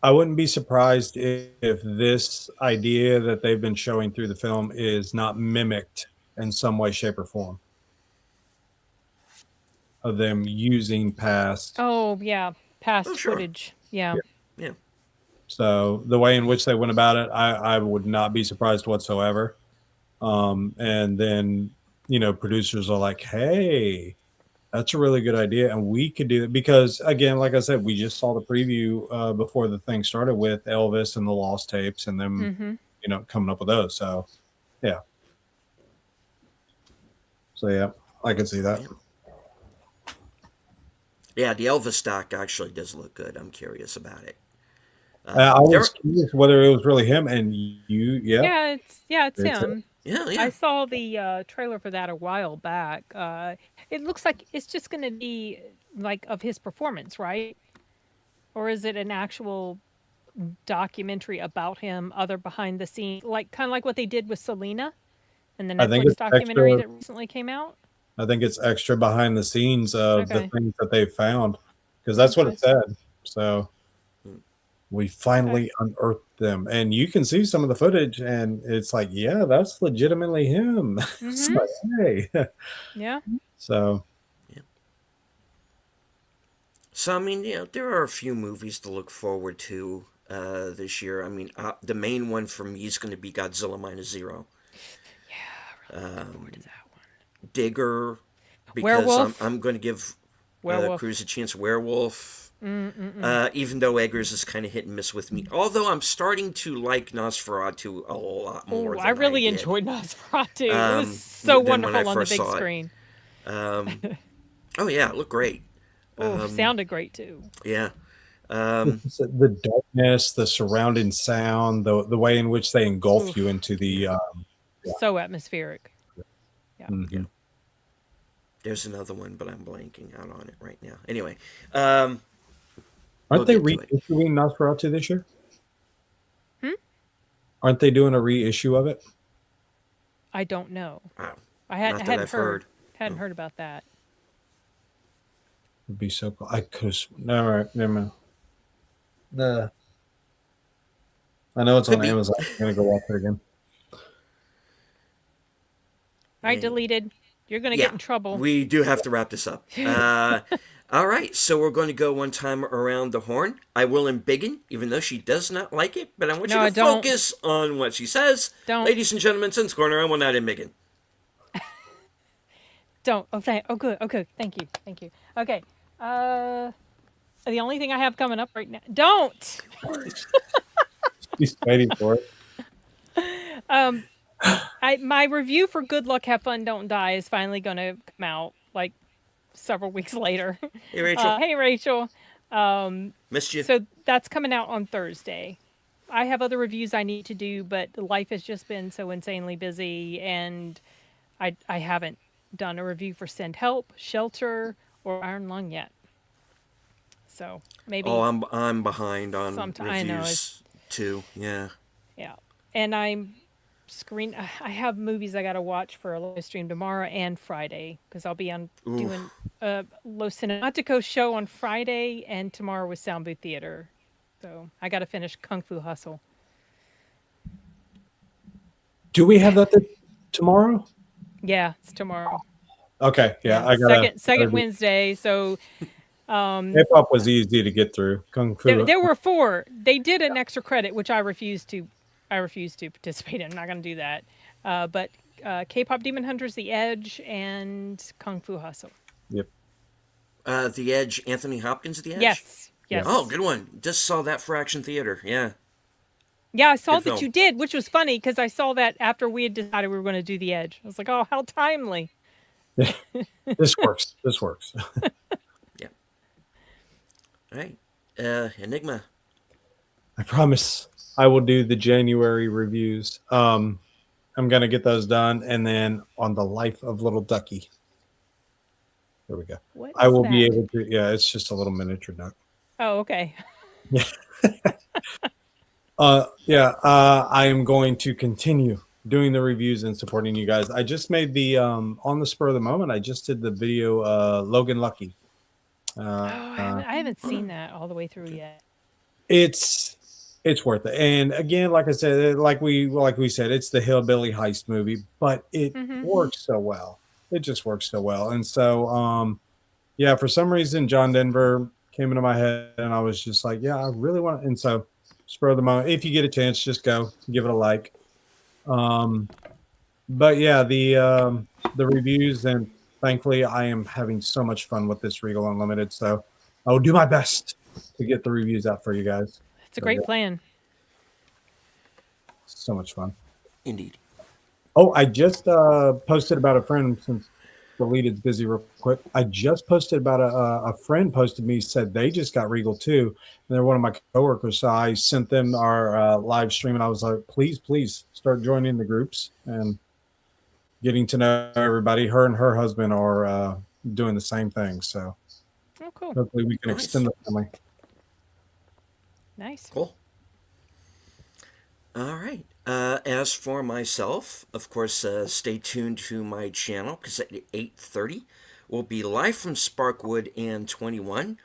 I wouldn't be surprised if this idea that they've been showing through the film is not mimicked in some way, shape, or form of them using past. Oh yeah, past Oh, sure. footage. Yeah. Yeah. So the way in which they went about it, I would not be surprised whatsoever. And then, producers are like, hey, that's a really good idea. And we could do it because, again, like I said, we just saw the preview before the thing started with Elvis and the Lost Tapes and them, Mm-hmm. coming up with those. So, yeah. So, yeah, I can see that. Yeah, the Elvis doc actually does look good. I'm curious about it. I There, was curious whether it was really him. And Yeah, it's It's him. yeah, I yeah. saw the trailer for that a while back. It looks like it's just going to be like of his performance, right? Or is it an actual documentary about him, other behind the scenes, like kind of like what they did with Selena and the I think Netflix it's documentary extra. that recently came out? I think it's extra behind the scenes of the Okay. things that they've found, because that's what Okay. it said. So we Okay. finally unearthed them, and you can see some of the footage, and it's like, yeah, that's legitimately him. It's Mm-hmm. like, hey, Yeah. so Yeah. So I mean, there are a few movies to look forward to this year. I mean, the main one for me is going to be Godzilla minus zero. Yeah. Really looking forward to that one. Digger, because Werewolf. I'm going to give Cruise Werewolf. a chance. Werewolf, Mm-mm-mm. even though Eggers is kind of hit and miss with me. Although I'm starting to like Nosferatu a lot Oh, more I than I really did enjoyed Nosferatu. It was so than when I wonderful on the first big saw it. screen. Oh yeah, it looked great. Oh, sounded great too. Yeah. the darkness, the surrounding sound, the way in which they engulf you Oof. into the yeah. So atmospheric. Yeah. Yeah. Mhm. There's another one, but I'm blanking out on it right now. Anyway, we'll Aren't they get to it. reissuing Nosferatu this year? Hmm? Aren't they doing a reissue of it? I don't know. Wow. I Not that hadn't I've heard. hadn't heard about that. Would be so cool. I could. No, right, never mind. The I know it's Could on be. Amazon. I'm gonna go watch it again. All right, And deleted. You're gonna get yeah, in trouble. we do have to wrap this up. All right, so we're going to go one time around the horn. I will embiggen, even though she does not like it, but I want No, you I to don't. focus on what she says. Don't. Ladies and gentlemen, since corner, I will not embiggen. Don't. Okay. Oh, good. Okay. Thank you. Thank you. Okay. The only thing I have coming up right now. Don't. She's waiting for it. My review for Good Luck, Have Fun, Don't Die is finally gonna come out like several weeks later. Hey, Rachel. Hey, Rachel. Missed you. So that's coming out on Thursday. I have other reviews I need to do, but life has just been so insanely busy, and I haven't done a review for Send Help, Shelter, or Iron Lung yet. So Oh, maybe I'm behind on sometime. I know it's reviews too. Yeah. yeah, and I have movies I got to watch for a live stream tomorrow and Friday because I'll be on Oof. doing a Los Cinematico show on Friday and tomorrow with Sound Booth Theater. So I got to finish Kung Fu Hustle. Do we have that tomorrow? Yeah, it's tomorrow. Okay, yeah, Yeah, I gotta. second Wednesday. So Hip hop was easy to get through. Kung Fu. there were four. They did an extra credit, which I refuse to. I refuse to participate in. I'm not going to do that. But K-pop Demon Hunters, The Edge, and Kung Fu Hustle. Yep. The Edge, Anthony Hopkins, The Edge? Yes. Yeah. Oh, good one. Just saw that for Action Theater. Yeah. Yeah, I saw Good that film. you did, which was funny because I saw that after we had decided we were going to do The Edge. I was like, oh, how timely. This works. This works. Yeah. All right. Enigma. I promise I will do the January reviews. I'm gonna get those done, and then on the life of Little Ducky. There we go. What I is will that? be able to. Yeah, it's just a little miniature duck. Oh, okay. I am going to continue doing the reviews and supporting you guys. I just made the on the spur of the moment. I just did the video Logan Lucky. I haven't seen that all the way through yet. It's worth it. And again, like I said, like we said, it's the hillbilly heist movie, but it works so well. It just works so well. And so yeah, for some reason John Denver came into my head and I was just like, yeah, I really want to. And so spur of the moment, if you get a chance, just go give it a like. But yeah, the reviews, and thankfully I am having so much fun with this Regal Unlimited. So I will do my best to get the reviews out for you guys. It's a great plan. So much fun. Indeed. Oh, I just posted about a friend since Deleted's busy real quick. I just posted about a friend posted me, said they just got Regal too. And they're one of my coworkers. So I sent them our live stream and I was like, please start joining the groups and getting to know everybody. Her and her husband are doing the same thing. So Oh, cool. hopefully we can extend the family. Nice. Cool. All right. As for myself, of course, stay tuned to my channel because at 8:30 we'll be live from Sparkwood and 21.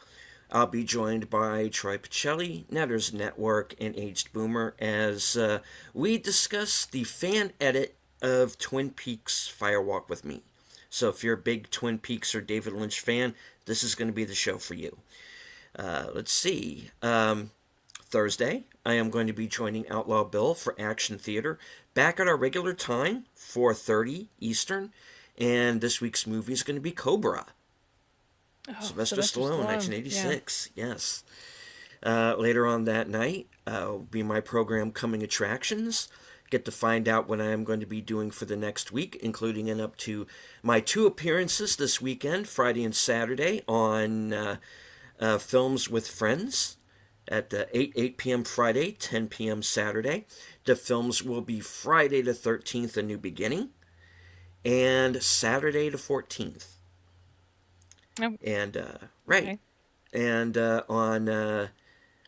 I'll be joined by Troy Pacelli, Netters Network, and Aged Boomer as we discuss the fan edit of Twin Peaks Fire Walk with Me. So if you're a big Twin Peaks or David Lynch fan, this is going to be the show for you. Let's see. Thursday, I am going to be joining Outlaw Bill for Action Theater back at our regular time, 4:30 Eastern. And this week's movie is going to be Cobra. Sylvester Stallone, 1986. Yeah. Yes. Later on that night will be my program Coming Attractions. Get to find out what I am going to be doing for the next week, including and up to my 2 appearances this weekend, Friday and Saturday, on Films with Friends at 8 p.m. Friday, 10 p.m. Saturday. The films will be Friday the 13th, A New Beginning, and Saturday the 14th. Oh. And right, okay. And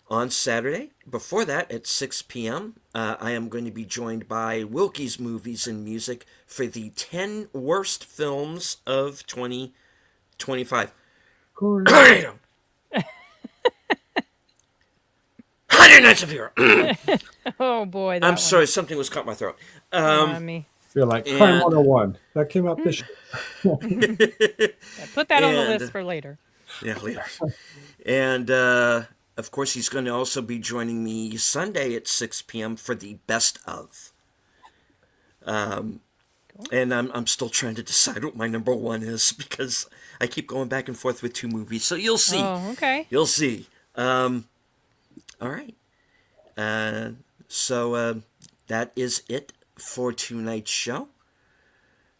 on Saturday, before that at 6 p.m., I am going to be joined by Wilkie's Movies and Music for the 10 worst films of 2025. Hundred Nights of Hero. Oh boy! I'm sorry, something was caught in my throat. Me. You're like Crime 101. That came out this year. Put that on the list for later. Yeah, later. And of course, he's going to also be joining me Sunday at 6 p.m. for the Best of. Cool. And I'm still trying to decide what my number 1 is because I keep going back and forth with 2 movies. So you'll see. Oh, okay. You'll see. All right. So that is it for tonight's show.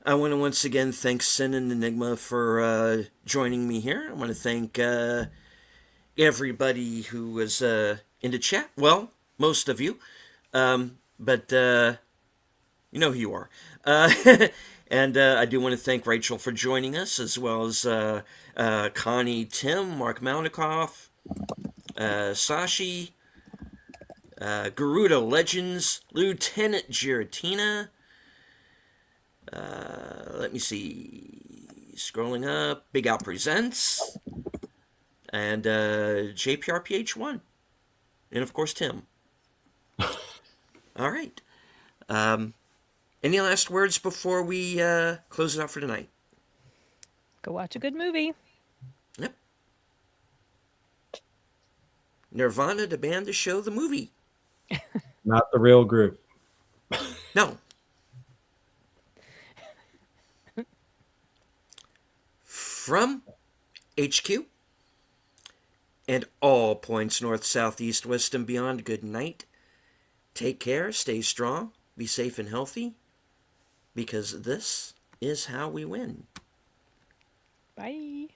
I want to once again thank Sin and Enigma for joining me here. I want to thank everybody who was in the chat. Well, most of you. But you know who you are. And I do want to thank Rachel for joining us, as well as Connie, Tim, Mark Malnikoff, Sashi, Garuda Legends, Lieutenant Giratina. Let me see. Scrolling up. Big Al Presents. And JPRPH1. And of course, Tim. All right. Any last words before we close it out for tonight? Go watch a good movie. Yep. Nirvana, the band, the show, the movie. Not the real group. No. From HQ and all points north, south, east, west, and beyond, good night. Take care, stay strong, be safe and healthy, because this is how we win. Bye.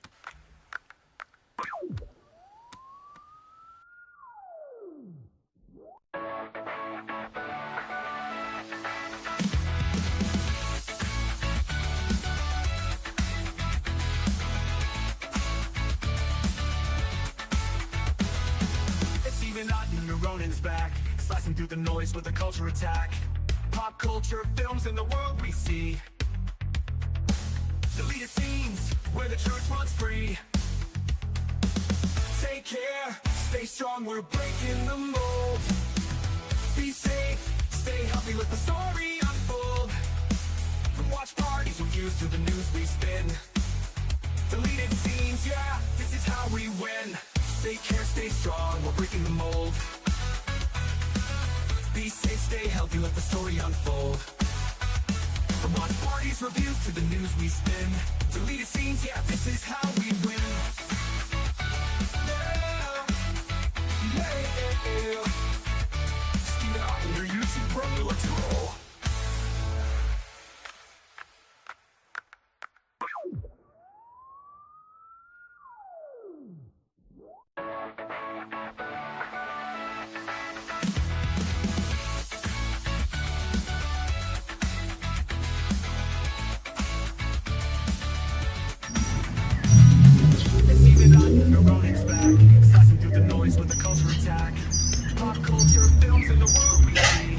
Back, slicing through the noise with a culture attack. Pop culture, films, in the world we see. Deleted scenes where the truth runs free. Take care, stay strong, we're breaking the mold. Be safe, stay healthy, let the story unfold. From watch parties and views to the news we spin. Deleted scenes, yeah, this is how we win. Take care, stay strong, we're breaking the mold. Be safe, stay healthy, let the story unfold. From watch parties, reviews, to the news we spin. Deleted scenes, yeah, this is how we win. Yeah. Steam it out on your YouTube, bro, let's roll. With a culture attack. Pop culture, films, in the world we see.